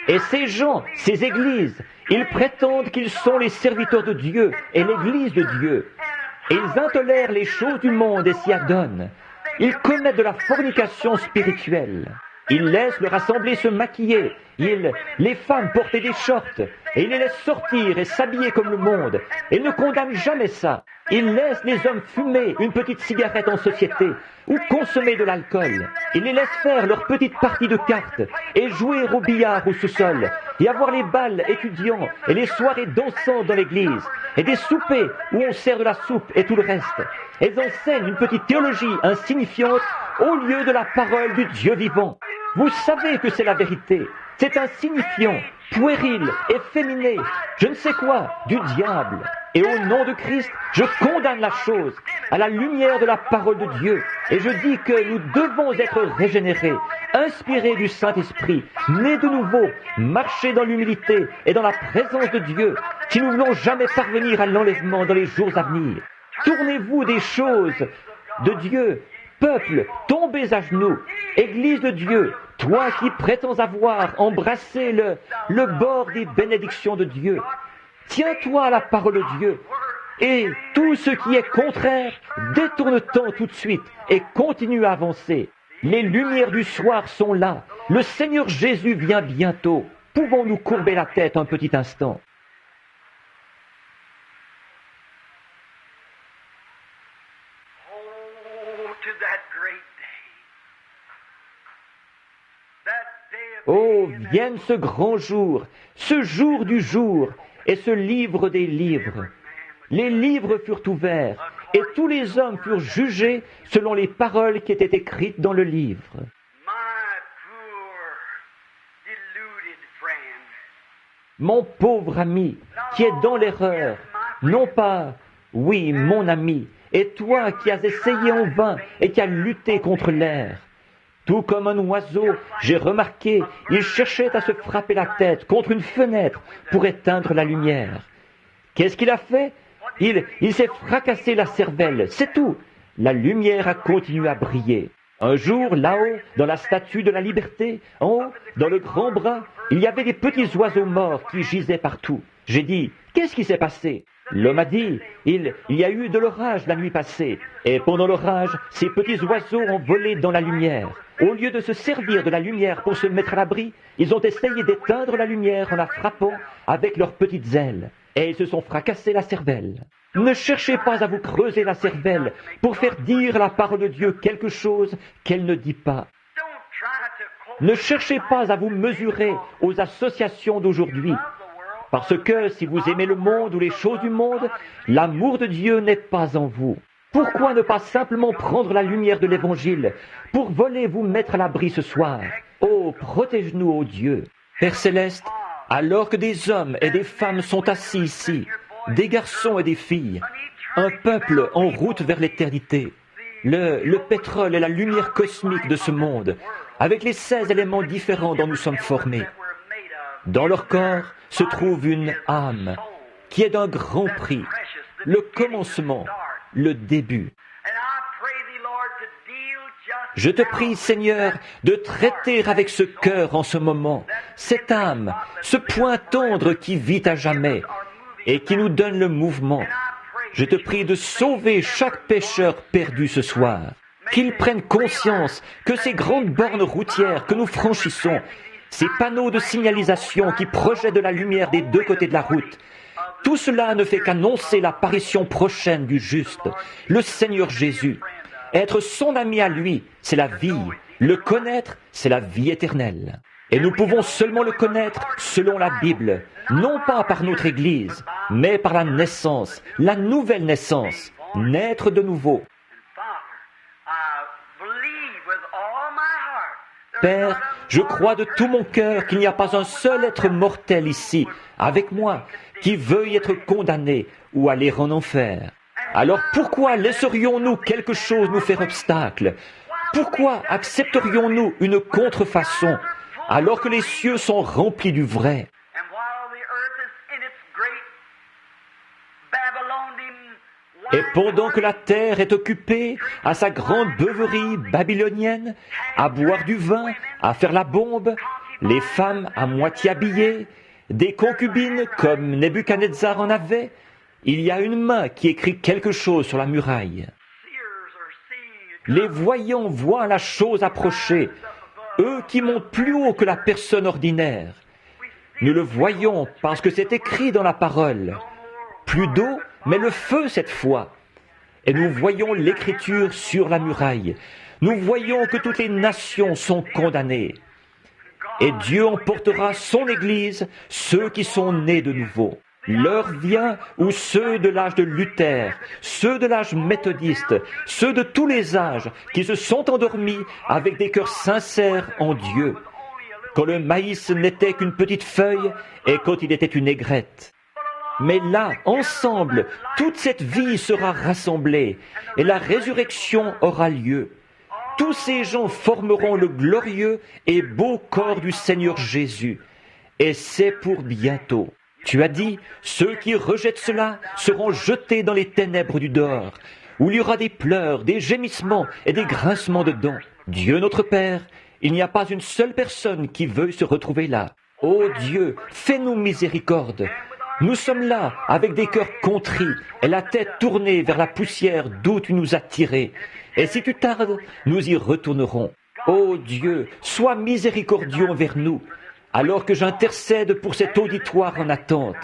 Et ces gens, ces églises, ils prétendent qu'ils sont les serviteurs de Dieu et l'église de Dieu. Et ils intolèrent les choses du monde et s'y adonnent. Ils commettent de la fornication spirituelle. Ils laissent leur assemblée se maquiller. Les femmes porter des shorts. Et ils les laissent sortir et s'habiller comme le monde. Et ils ne condamnent jamais ça. Ils laissent les hommes fumer une petite cigarette en société ou consommer de l'alcool. Ils les laissent faire leur petite partie de cartes et jouer au billard au sous-sol et avoir les bals étudiants et les soirées dansantes dans l'église et des soupers où on sert de la soupe et tout le reste. Elles enseignent une petite théologie insignifiante au lieu de la parole du Dieu vivant. Vous savez que c'est la vérité. C'est insignifiant, puéril, efféminé, je ne sais quoi, du diable. Et au nom de Christ, je condamne la chose à la lumière de la parole de Dieu. Et je dis que nous devons être régénérés, inspirés du Saint-Esprit, nés de nouveau, marcher dans l'humilité et dans la présence de Dieu, si nous voulons jamais parvenir à l'enlèvement dans les jours à venir. Tournez-vous des choses de Dieu. Peuple, tombez à genoux. Église de Dieu, toi qui prétends avoir embrassé le bord des bénédictions de Dieu, tiens-toi à la parole de Dieu. Et tout ce qui est contraire, détourne-t'en tout de suite et continue à avancer. Les lumières du soir sont là. Le Seigneur Jésus vient bientôt. Pouvons-nous courber la tête un petit instant ? Oh, vienne ce grand jour, ce jour du jour, et ce livre des livres. Les livres furent ouverts, et tous les hommes furent jugés selon les paroles qui étaient écrites dans le livre. Mon pauvre ami, qui est dans l'erreur, non pas, oui, mon ami, et toi qui as essayé en vain et qui as lutté contre l'air. Tout comme un oiseau, j'ai remarqué, il cherchait à se frapper la tête contre une fenêtre pour éteindre la lumière. Qu'est-ce qu'il a fait ? Il s'est fracassé la cervelle, c'est tout. La lumière a continué à briller. Un jour, là-haut, dans la statue de la liberté, en haut, dans le grand bras, il y avait des petits oiseaux morts qui gisaient partout. J'ai dit, qu'est-ce qui s'est passé ? L'homme a dit, il y a eu de l'orage la nuit passée, et pendant l'orage, ces petits oiseaux ont volé dans la lumière. Au lieu de se servir de la lumière pour se mettre à l'abri, ils ont essayé d'éteindre la lumière en la frappant avec leurs petites ailes, et ils se sont fracassés la cervelle. Ne cherchez pas à vous creuser la cervelle pour faire dire la parole de Dieu quelque chose qu'elle ne dit pas. Ne cherchez pas à vous mesurer aux associations d'aujourd'hui. Parce que si vous aimez le monde ou les choses du monde, l'amour de Dieu n'est pas en vous. Pourquoi ne pas simplement prendre la lumière de l'Évangile pour voler vous mettre à l'abri ce soir ? Oh, protège-nous, ô Dieu. Père Céleste, alors que des hommes et des femmes sont assis ici, des garçons et des filles, un peuple en route vers l'éternité, le pétrole et la lumière cosmique de ce monde, avec les 16 éléments différents dont nous sommes formés. Dans leur corps se trouve une âme, qui est d'un grand prix, le commencement, le début. Je te prie, Seigneur, de traiter avec ce cœur en ce moment, cette âme, ce point tendre qui vit à jamais et qui nous donne le mouvement. Je te prie de sauver chaque pécheur perdu ce soir, qu'il prenne conscience que ces grandes bornes routières que nous franchissons, ces panneaux de signalisation qui projettent de la lumière des deux côtés de la route, tout cela ne fait qu'annoncer l'apparition prochaine du juste, le Seigneur Jésus. Être son ami à lui, c'est la vie. Le connaître, c'est la vie éternelle. Et nous pouvons seulement le connaître selon la Bible, non pas par notre Église, mais par la naissance, la nouvelle naissance, naître de nouveau. Père, je crois de tout mon cœur qu'il n'y a pas un seul être mortel ici, avec moi, qui veuille être condamné ou aller en enfer. Alors pourquoi laisserions-nous quelque chose nous faire obstacle? Pourquoi accepterions-nous une contrefaçon alors que les cieux sont remplis du vrai? Et pendant que la terre est occupée à sa grande beuverie babylonienne, à boire du vin, à faire la bombe, les femmes à moitié habillées, des concubines comme Nebuchadnezzar en avait, il y a une main qui écrit quelque chose sur la muraille. Les voyants voient la chose approcher, eux qui montent plus haut que la personne ordinaire. Nous le voyons parce que c'est écrit dans la parole. Plus d'eau, mais le feu cette fois. Et nous voyons l'écriture sur la muraille. Nous voyons que toutes les nations sont condamnées. Et Dieu emportera son Église, ceux qui sont nés de nouveau. L'heure vient où ceux de l'âge de Luther, ceux de l'âge méthodiste, ceux de tous les âges qui se sont endormis avec des cœurs sincères en Dieu, quand le maïs n'était qu'une petite feuille et quand il était une aigrette. Mais là, ensemble, toute cette vie sera rassemblée et la résurrection aura lieu. Tous ces gens formeront le glorieux et beau corps du Seigneur Jésus. Et c'est pour bientôt. Tu as dit, ceux qui rejettent cela seront jetés dans les ténèbres du dehors, où il y aura des pleurs, des gémissements et des grincements de dents. Dieu notre Père, il n'y a pas une seule personne qui veuille se retrouver là. Ô Dieu, fais-nous miséricorde. Nous sommes là avec des cœurs contrits et la tête tournée vers la poussière d'où tu nous as tirés. Et si tu tardes, nous y retournerons. Ô Dieu, sois miséricordieux envers nous, alors que j'intercède pour cet auditoire en attente.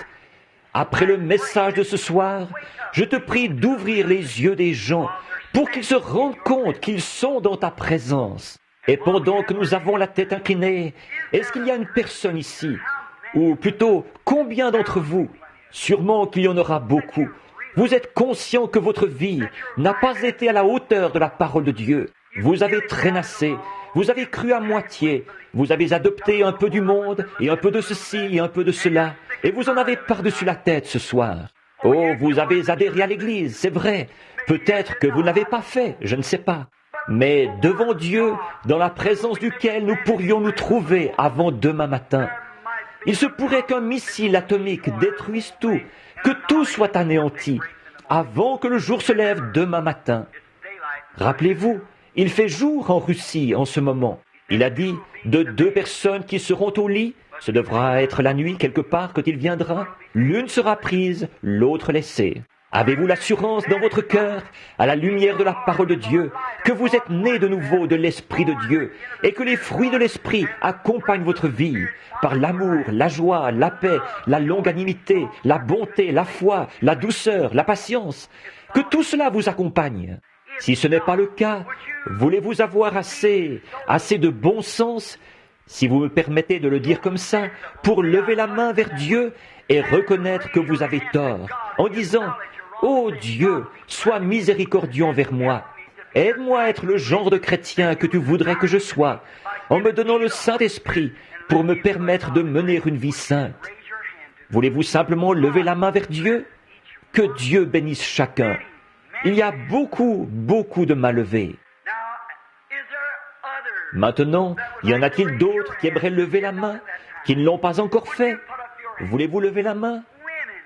Après le message de ce soir, je te prie d'ouvrir les yeux des gens pour qu'ils se rendent compte qu'ils sont dans ta présence. Et pendant que nous avons la tête inclinée, est-ce qu'il y a une personne ici? Ou plutôt, combien d'entre vous? Sûrement qu'il y en aura beaucoup. Vous êtes conscient que votre vie n'a pas été à la hauteur de la parole de Dieu. Vous avez trénassé, vous avez cru à moitié, vous avez adopté un peu du monde et un peu de ceci et un peu de cela, et vous en avez par-dessus la tête ce soir. Oh, vous avez adhéré à l'Église, c'est vrai. Peut-être que vous ne l'avez pas fait, je ne sais pas. Mais devant Dieu, dans la présence duquel nous pourrions nous trouver avant demain matin, il se pourrait qu'un missile atomique détruise tout, que tout soit anéanti, avant que le jour se lève demain matin. Rappelez-vous, il fait jour en Russie en ce moment. Il a dit, de 2 personnes qui seront au lit, ce devra être la nuit quelque part quand il viendra, l'une sera prise, l'autre laissée. Avez-vous l'assurance dans votre cœur, à la lumière de la parole de Dieu, que vous êtes nés de nouveau de l'Esprit de Dieu et que les fruits de l'Esprit accompagnent votre vie par l'amour, la joie, la paix, la longanimité, la bonté, la foi, la douceur, la patience, que tout cela vous accompagne? Si ce n'est pas le cas, voulez-vous avoir assez de bon sens, si vous me permettez de le dire comme ça, pour lever la main vers Dieu et reconnaître que vous avez tort, en disant « Ô Dieu, sois miséricordieux envers moi, aide-moi à être le genre de chrétien que tu voudrais que je sois, en me donnant le Saint-Esprit pour me permettre de mener une vie sainte. » Voulez-vous simplement lever la main vers Dieu? Que Dieu bénisse chacun. Il y a beaucoup de mains levées. Maintenant, y en a-t-il d'autres qui aimeraient lever la main, qui ne l'ont pas encore fait? Voulez-vous lever la main?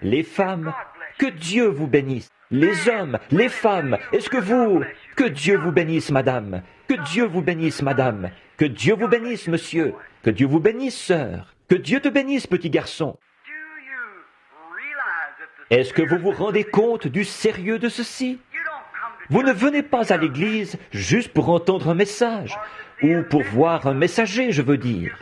les femmes, que Dieu vous bénisse. Les hommes, les femmes, que Dieu vous bénisse, madame, que Dieu vous bénisse, madame, que Dieu vous bénisse, monsieur, que Dieu vous bénisse, sœur, que Dieu te bénisse, petit garçon. Est-ce que vous vous rendez compte du sérieux de ceci? Vous ne venez pas à l'église juste pour entendre un message, ou pour voir un messager, je veux dire.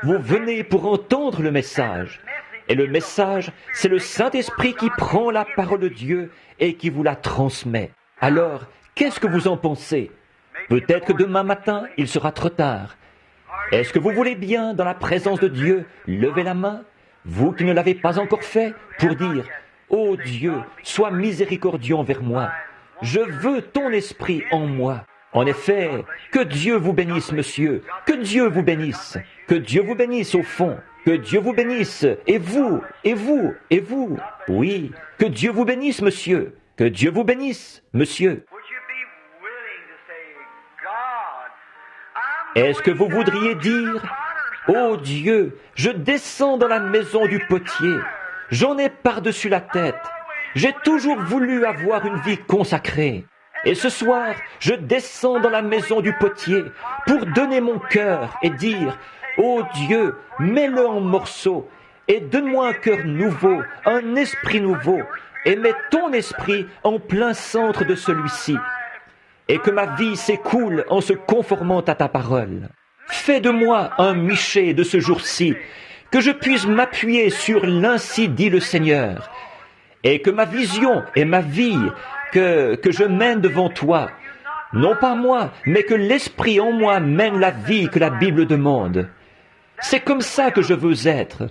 Vous venez pour entendre le message. Et le message, c'est le Saint-Esprit qui prend la parole de Dieu et qui vous la transmet. Alors, qu'est-ce que vous en pensez? Peut-être que demain matin, il sera trop tard. Est-ce que vous voulez bien, dans la présence de Dieu, lever la main, vous qui ne l'avez pas encore fait, pour dire « Ô Dieu, sois miséricordieux envers moi. Je veux ton esprit en moi. » En effet, que Dieu vous bénisse, monsieur, que Dieu vous bénisse, que Dieu vous bénisse au fond, que Dieu vous bénisse, et vous, et vous, et vous. Oui, que Dieu vous bénisse, monsieur, que Dieu vous bénisse, monsieur. Est-ce que vous voudriez dire « Ô Dieu, je descends dans la maison du potier, j'en ai par-dessus la tête, j'ai toujours voulu avoir une vie consacrée. Et ce soir, je descends dans la maison du potier pour donner mon cœur et dire « Ô Dieu, mets-le en morceaux et donne-moi un cœur nouveau, un esprit nouveau, et mets ton esprit en plein centre de celui-ci. Et que ma vie s'écoule en se conformant à ta parole. Fais de moi un Michée de ce jour-ci, que je puisse m'appuyer sur l'ainsi dit le Seigneur, et que ma vision et ma vie que je mène devant toi, non pas moi, mais que l'Esprit en moi mène la vie que la Bible demande. C'est comme ça que je veux être.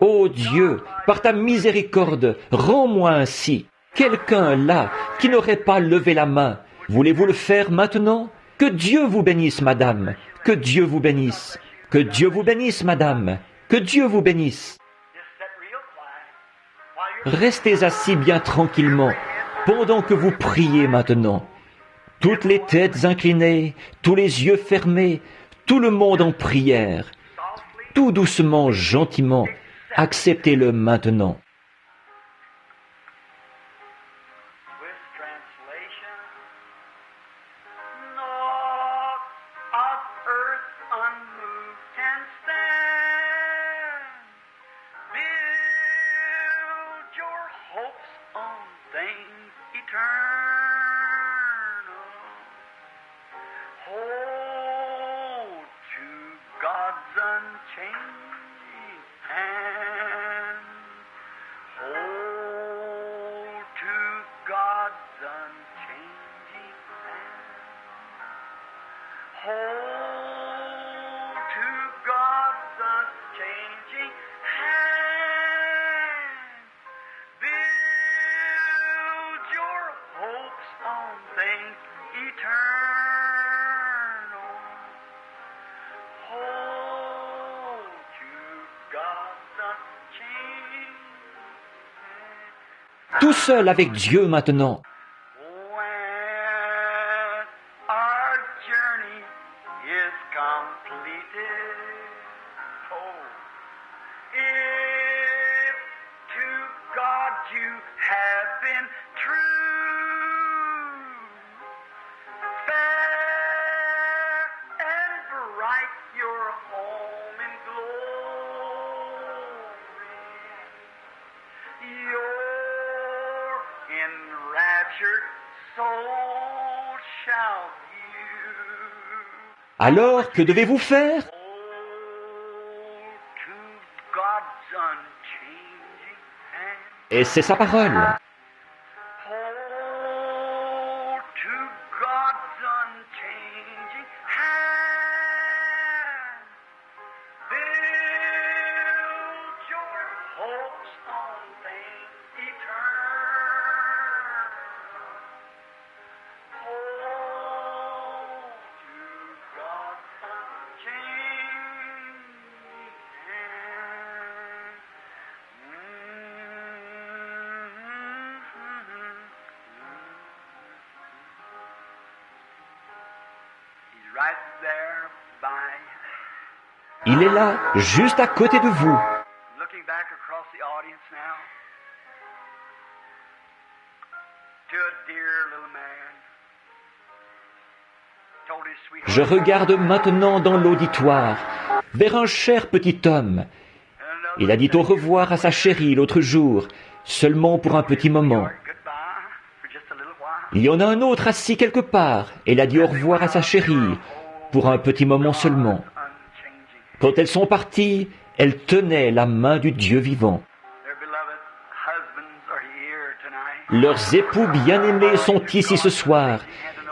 Ô Dieu, par ta miséricorde, rends-moi ainsi. Quelqu'un là qui n'aurait pas levé la main, voulez-vous le faire maintenant? Que Dieu vous bénisse, madame, que Dieu vous bénisse, que Dieu vous bénisse, madame, que Dieu vous bénisse. Restez assis bien tranquillement, pendant que vous priez maintenant. Toutes les têtes inclinées, tous les yeux fermés, tout le monde en prière. Tout doucement, gentiment, acceptez-le maintenant. Tout seul avec Dieu maintenant. Alors, que devez-vous faire? Et c'est sa parole. Il est là, juste à côté de vous. to a dear little man. Told his sweetheart, Je regarde maintenant dans l'auditoire vers un cher petit homme. Il a dit au revoir à sa chérie l'autre jour, seulement pour un petit moment. goodbye for just a little while. Il y en a un autre assis quelque part, et il a dit au revoir à sa chérie, pour un petit moment seulement. Unchanging. Quand elles sont parties, elles tenaient la main du Dieu vivant. Their beloved husbands are here tonight. Leurs époux bien-aimés sont ici ce soir.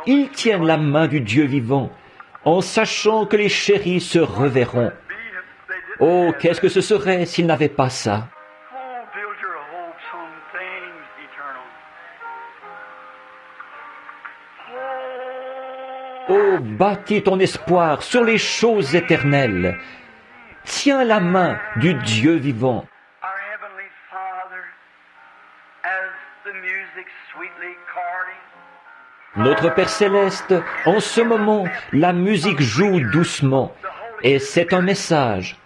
Ils tiennent la main du Dieu vivant, en sachant que les chéris se reverront. Oh, qu'est-ce que ce serait s'ils n'avaient pas ça? Oh, build your hopes on things eternal. Oh, bâtis ton espoir sur les choses éternelles. Tiens la main du Dieu vivant. Our Heavenly Father, as the music sweetly chording, Notre Père Céleste, en ce moment, la musique joue doucement, et c'est un message.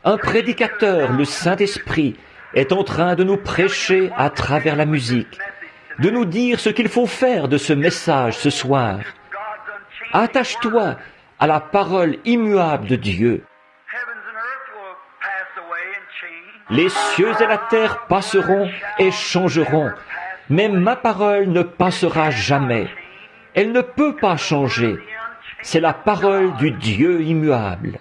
Un prédicateur, le Saint-Esprit, est en train de nous prêcher à travers la musique, de nous dire ce qu'il faut faire de ce message ce soir. God's unchanging. Attache-toi à la parole immuable de Dieu. Heavens and earth will pass away and change. Les cieux et la terre passeront et changeront, mais ma parole ne passera jamais. Elle ne peut pas changer. C'est la parole du Dieu immuable.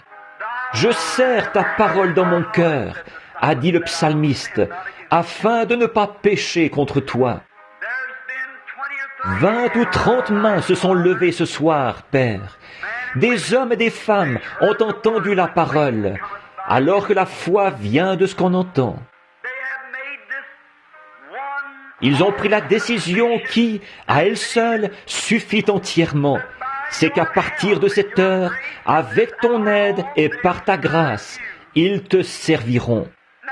Je serre ta parole dans mon cœur, a dit le psalmiste, afin de ne pas pécher contre toi. There's been 20 or 30 20 ou 30 mains se sont levées ce soir, Père. Des hommes et des femmes ont entendu la parole, alors que la foi vient de ce qu'on entend. they have made this one Ils ont pris la décision qui, à elle seule, suffit entièrement. C'est qu'à partir de cette heure, avec ton aide et par ta grâce, ils te serviront. now.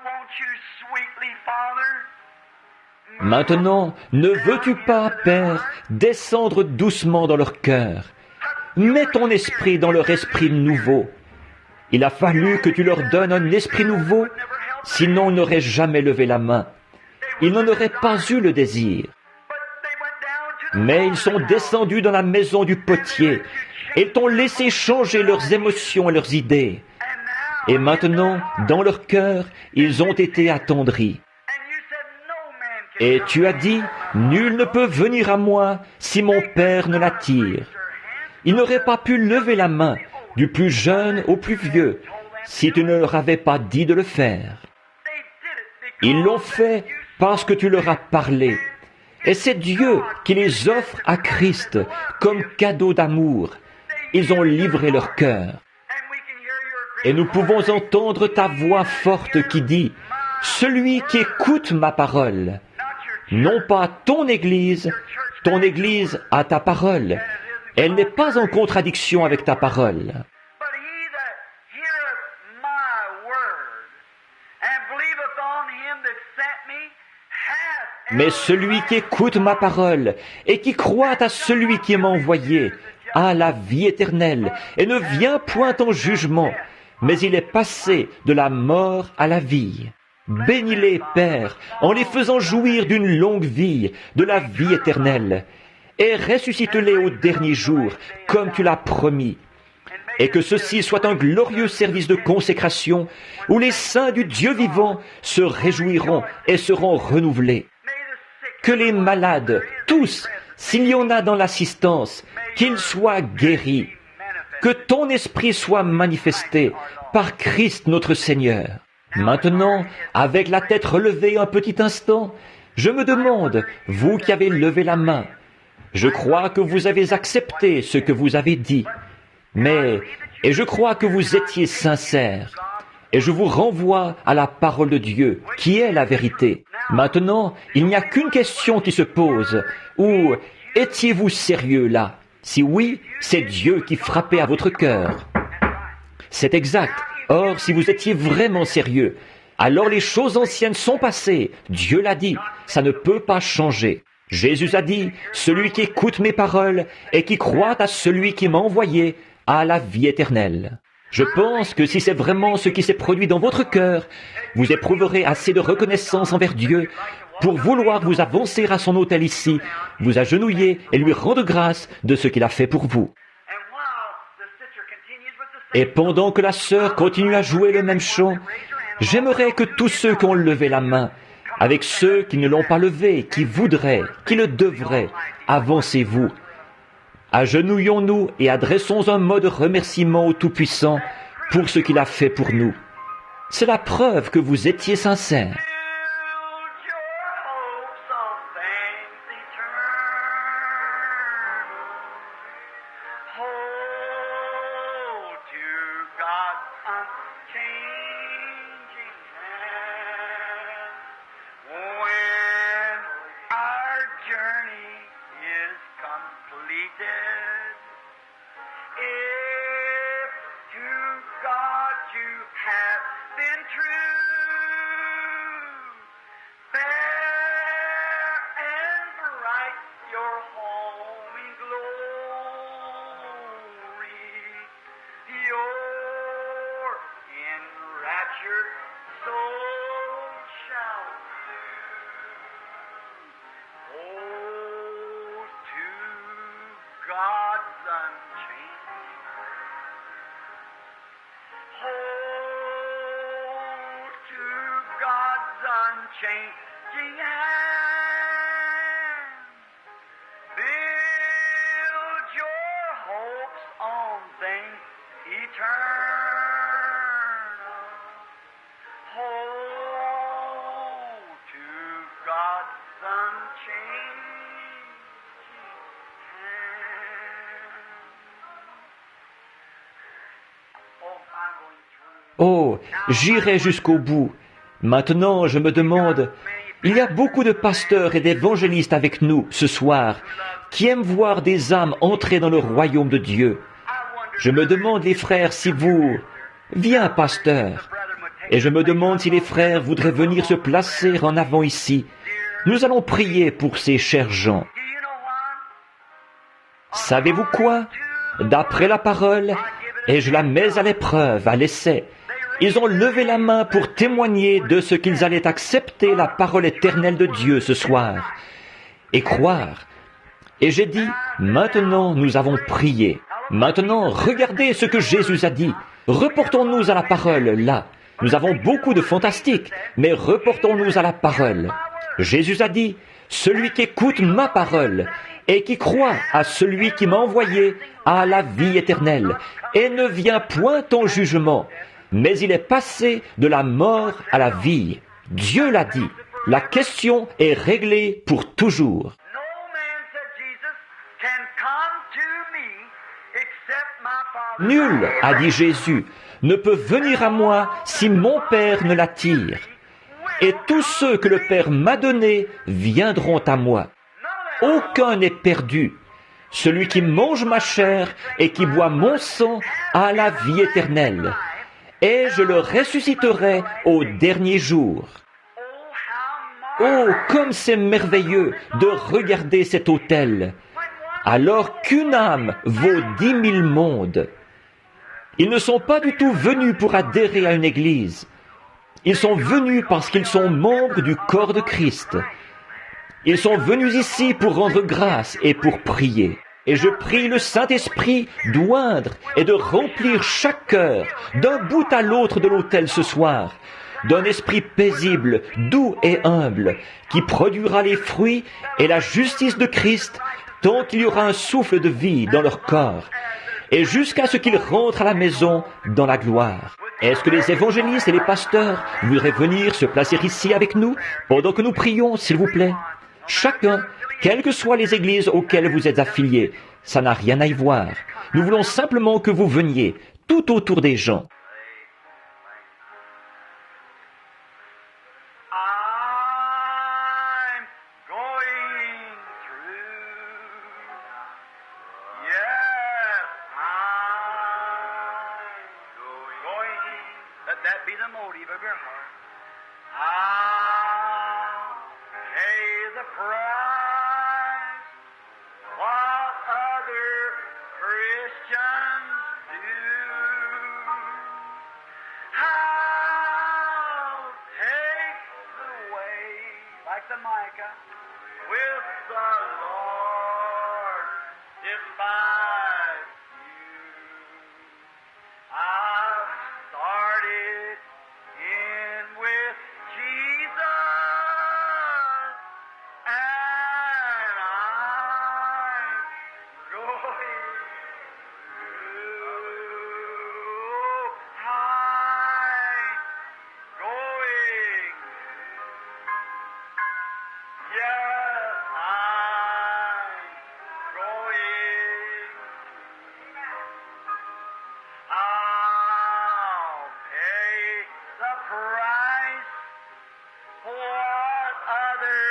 Won't you sweetly, Father? Maintenant, ne veux-tu pas, Père, descendre doucement dans leur cœur? Mets ton esprit dans leur esprit nouveau. Il a fallu que tu leur donnes un esprit nouveau, sinon ils n'auraient jamais levé la main. Ils n'en auraient pas eu le désir. But they went down to the Mais ils sont descendus dans la maison du potier et t'ont laissé changer leurs émotions et leurs idées. Et maintenant, dans leur cœur, ils ont été attendris. and you said no man can Et tu as dit, nul ne peut venir à moi si mon Père ne l'attire. Ils n'auraient pas pu lever la main, du plus jeune au plus vieux, si tu ne leur avais pas dit de le faire. they did it because Ils l'ont fait parce que tu leur as parlé. Et c'est Dieu qui les offre à Christ comme cadeau d'amour. Ils ont livré leur cœur. and we can hear your great Et nous pouvons entendre ta voix forte qui dit, « Celui qui écoute ma parole, non pas ton Église a ta parole. Elle n'est pas en contradiction avec ta parole. but he that heareth my word and believeth on him that sent me hath Mais celui qui écoute ma parole et qui croit à celui qui m'a envoyé a la vie éternelle et ne vient point en jugement, mais il est passé de la mort à la vie. Bénis-les, Père, en les faisant jouir d'une longue vie, de la vie éternelle, et ressuscite-les au dernier jour, comme tu l'as promis. Et que ceci soit un glorieux service de consécration, où les saints du Dieu vivant se réjouiront et seront renouvelés. Que les malades, tous, s'il y en a dans l'assistance, qu'ils soient guéris. Que ton esprit soit manifesté par Christ notre Seigneur. Maintenant, avec la tête relevée un petit instant, je me demande, vous qui avez levé la main, je crois que vous avez accepté ce que vous avez dit, et je crois que vous étiez sincères. Et je vous renvoie à la parole de Dieu, qui est la vérité. Maintenant, il n'y a qu'une question qui se pose, ou étiez-vous sérieux là? Si oui, c'est Dieu qui frappait à votre cœur. C'est exact. Or, si vous étiez vraiment sérieux, alors les choses anciennes sont passées. Dieu l'a dit, ça ne peut pas changer. Jésus a dit, celui qui écoute mes paroles et qui croit à celui qui m'a envoyé a la vie éternelle. Je pense que si c'est vraiment ce qui s'est produit dans votre cœur, vous éprouverez assez de reconnaissance envers Dieu pour vouloir vous avancer à son autel ici, vous agenouiller et lui rendre grâce de ce qu'il a fait pour vous. Et pendant que la sœur continue à jouer le même chant, j'aimerais que tous ceux qui ont levé la main, avec ceux qui ne l'ont pas levé, qui voudraient, qui le devraient, avancez-vous. Agenouillons-nous et adressons un mot de remerciement au Tout-Puissant pour ce qu'il a fait pour nous. C'est la preuve que vous étiez sincères. Changing hand, build your hopes on things eternal. Hold to God's unchanging hand. Oh, I'm going through. Oh, j'irai jusqu'au bout. Maintenant, je me demande, il y a beaucoup de pasteurs et d'évangélistes avec nous ce soir qui aiment voir des âmes entrer dans le royaume de Dieu. Je me demande, les frères, si vous... Viens, pasteur. Et je me demande si les frères voudraient venir se placer en avant ici. Nous allons prier pour ces chers gens. Savez-vous quoi? D'après la parole, et je la mets à l'épreuve, à l'essai, ils ont levé la main pour témoigner de ce qu'ils allaient accepter la parole éternelle de Dieu ce soir et croire. Et j'ai dit, maintenant nous avons prié. Maintenant, regardez ce que Jésus a dit. Reportons-nous à la parole, là. Nous avons beaucoup de fantastique, mais reportons-nous à la parole. Jésus a dit, celui qui écoute ma parole et qui croit à celui qui m'a envoyé a la vie éternelle et ne vient point en jugement, mais il est passé de la mort à la vie. Dieu l'a dit. La question est réglée pour toujours. Nul, a dit Jésus, ne peut venir à moi si mon Père ne l'attire. Et tous ceux que le Père m'a donnés viendront à moi. Aucun n'est perdu. Celui qui mange ma chair et qui boit mon sang a la vie éternelle. Et je le ressusciterai au dernier jour. Oh, comme c'est merveilleux de regarder cet autel, alors qu'une âme vaut 10 000 mondes. Ils ne sont pas du tout venus pour adhérer à une église. Ils sont venus parce qu'ils sont membres du corps de Christ. Ils sont venus ici pour rendre grâce et pour prier. Et je prie le Saint-Esprit d'oindre et de remplir chaque cœur d'un bout à l'autre de l'autel ce soir, d'un esprit paisible, doux et humble, qui produira les fruits et la justice de Christ tant qu'il y aura un souffle de vie dans leur corps, et jusqu'à ce qu'ils rentrent à la maison dans la gloire. Est-ce que les évangélistes et les pasteurs voudraient venir se placer ici avec nous pendant que nous prions, s'il vous plaît? Chacun, quelles que soient les églises auxquelles vous êtes affiliés, ça n'a rien à y voir. Nous voulons simplement que vous veniez tout autour des gens. to Micah. With the Lord despise you. I've started in with Jesus, and I'm going through. I'm going. Yes, I'm going. I'll pay the price for what other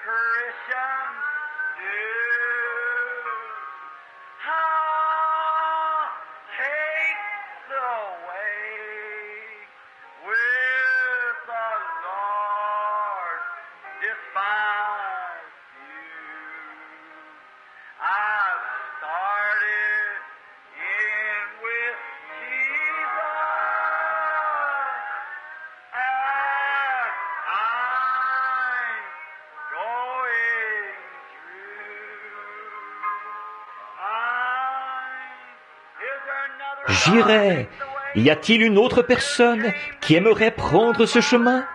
Christians do. I'll take the way with the Lord despise you. I've started in with Jesus, and I'm going through. Is there another J'irai. Y a-t-il une autre personne qui aimerait prendre ce chemin?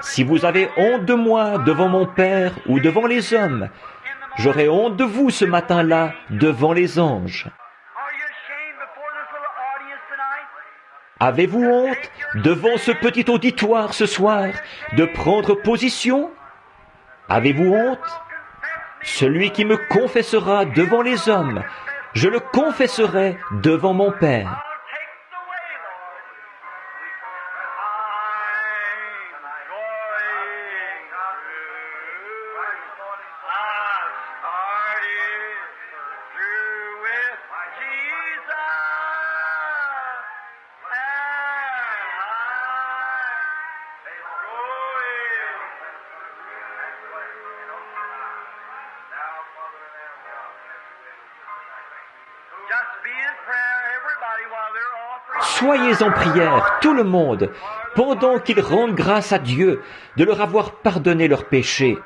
Si vous avez honte de moi devant mon Père ou devant les hommes, j'aurai honte de vous ce matin-là devant les anges. Are you ashamed before this little audience tonight? Avez-vous honte devant ce petit auditoire ce soir de prendre position? Avez-vous honte? Celui qui me confessera devant les hommes, je le confesserai devant mon Père. I'll take the way, Lord. Soyez en prière, tout le monde, pendant qu'ils rendent grâce à Dieu de leur avoir pardonné leurs péchés.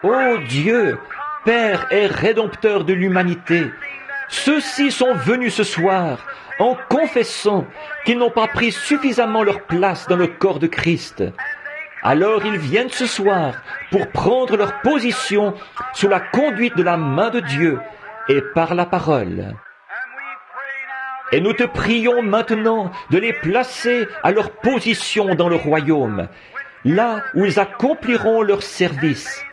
Ô Dieu, Père et Rédempteur de l'humanité, ceux-ci sont venus ce soir en confessant qu'ils n'ont pas pris suffisamment leur place dans le corps de Christ. Alors ils viennent ce soir pour prendre leur position sous la conduite de la main de Dieu et par la parole. Et nous te prions maintenant de les placer à leur position dans le royaume, là où ils accompliront leur service.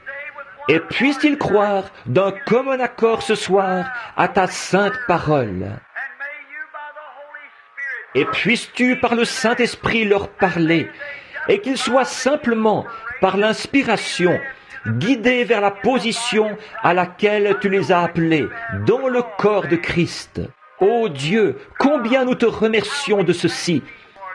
Et puissent-ils croire d'un commun accord ce soir à ta sainte parole. Et puisses-tu par le Saint-Esprit leur parler, et qu'ils soient simplement, par l'inspiration, guidés vers la position à laquelle tu les as appelés, dans le corps de Christ. Ô Dieu, combien nous te remercions de ceci.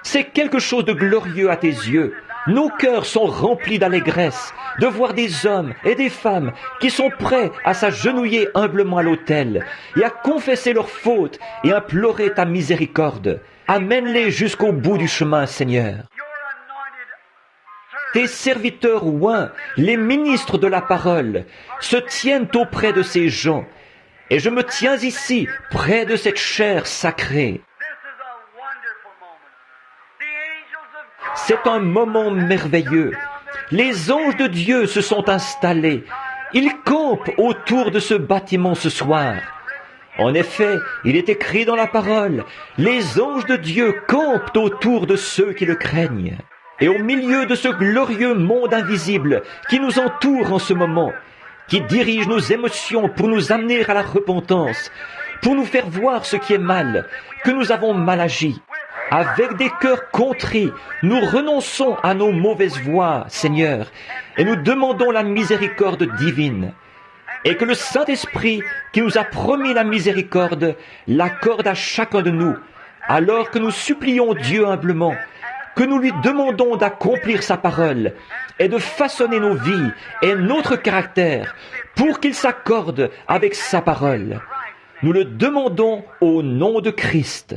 C'est quelque chose de glorieux à tes yeux. Nos cœurs sont remplis d'allégresse de voir des hommes et des femmes qui sont prêts à s'agenouiller humblement à l'autel et à confesser leurs fautes et implorer ta miséricorde. Amène-les jusqu'au bout du chemin, Seigneur. Tes serviteurs oints, les ministres de la parole, se tiennent auprès de ces gens, et je me tiens ici, près de cette chair sacrée. C'est un moment merveilleux. Les anges de Dieu se sont installés. Ils campent autour de ce bâtiment ce soir. En effet, il est écrit dans la parole, les anges de Dieu campent autour de ceux qui le craignent. Et au milieu de ce glorieux monde invisible qui nous entoure en ce moment, qui dirige nos émotions pour nous amener à la repentance, pour nous faire voir ce qui est mal, que nous avons mal agi. Avec des cœurs contrits, nous renonçons à nos mauvaises voies, Seigneur, et nous demandons la miséricorde divine. Et que le Saint-Esprit, qui nous a promis la miséricorde, l'accorde à chacun de nous, alors que nous supplions Dieu humblement, que nous lui demandons d'accomplir sa parole et de façonner nos vies et notre caractère pour qu'il s'accorde avec sa parole. Nous le demandons au nom de Christ.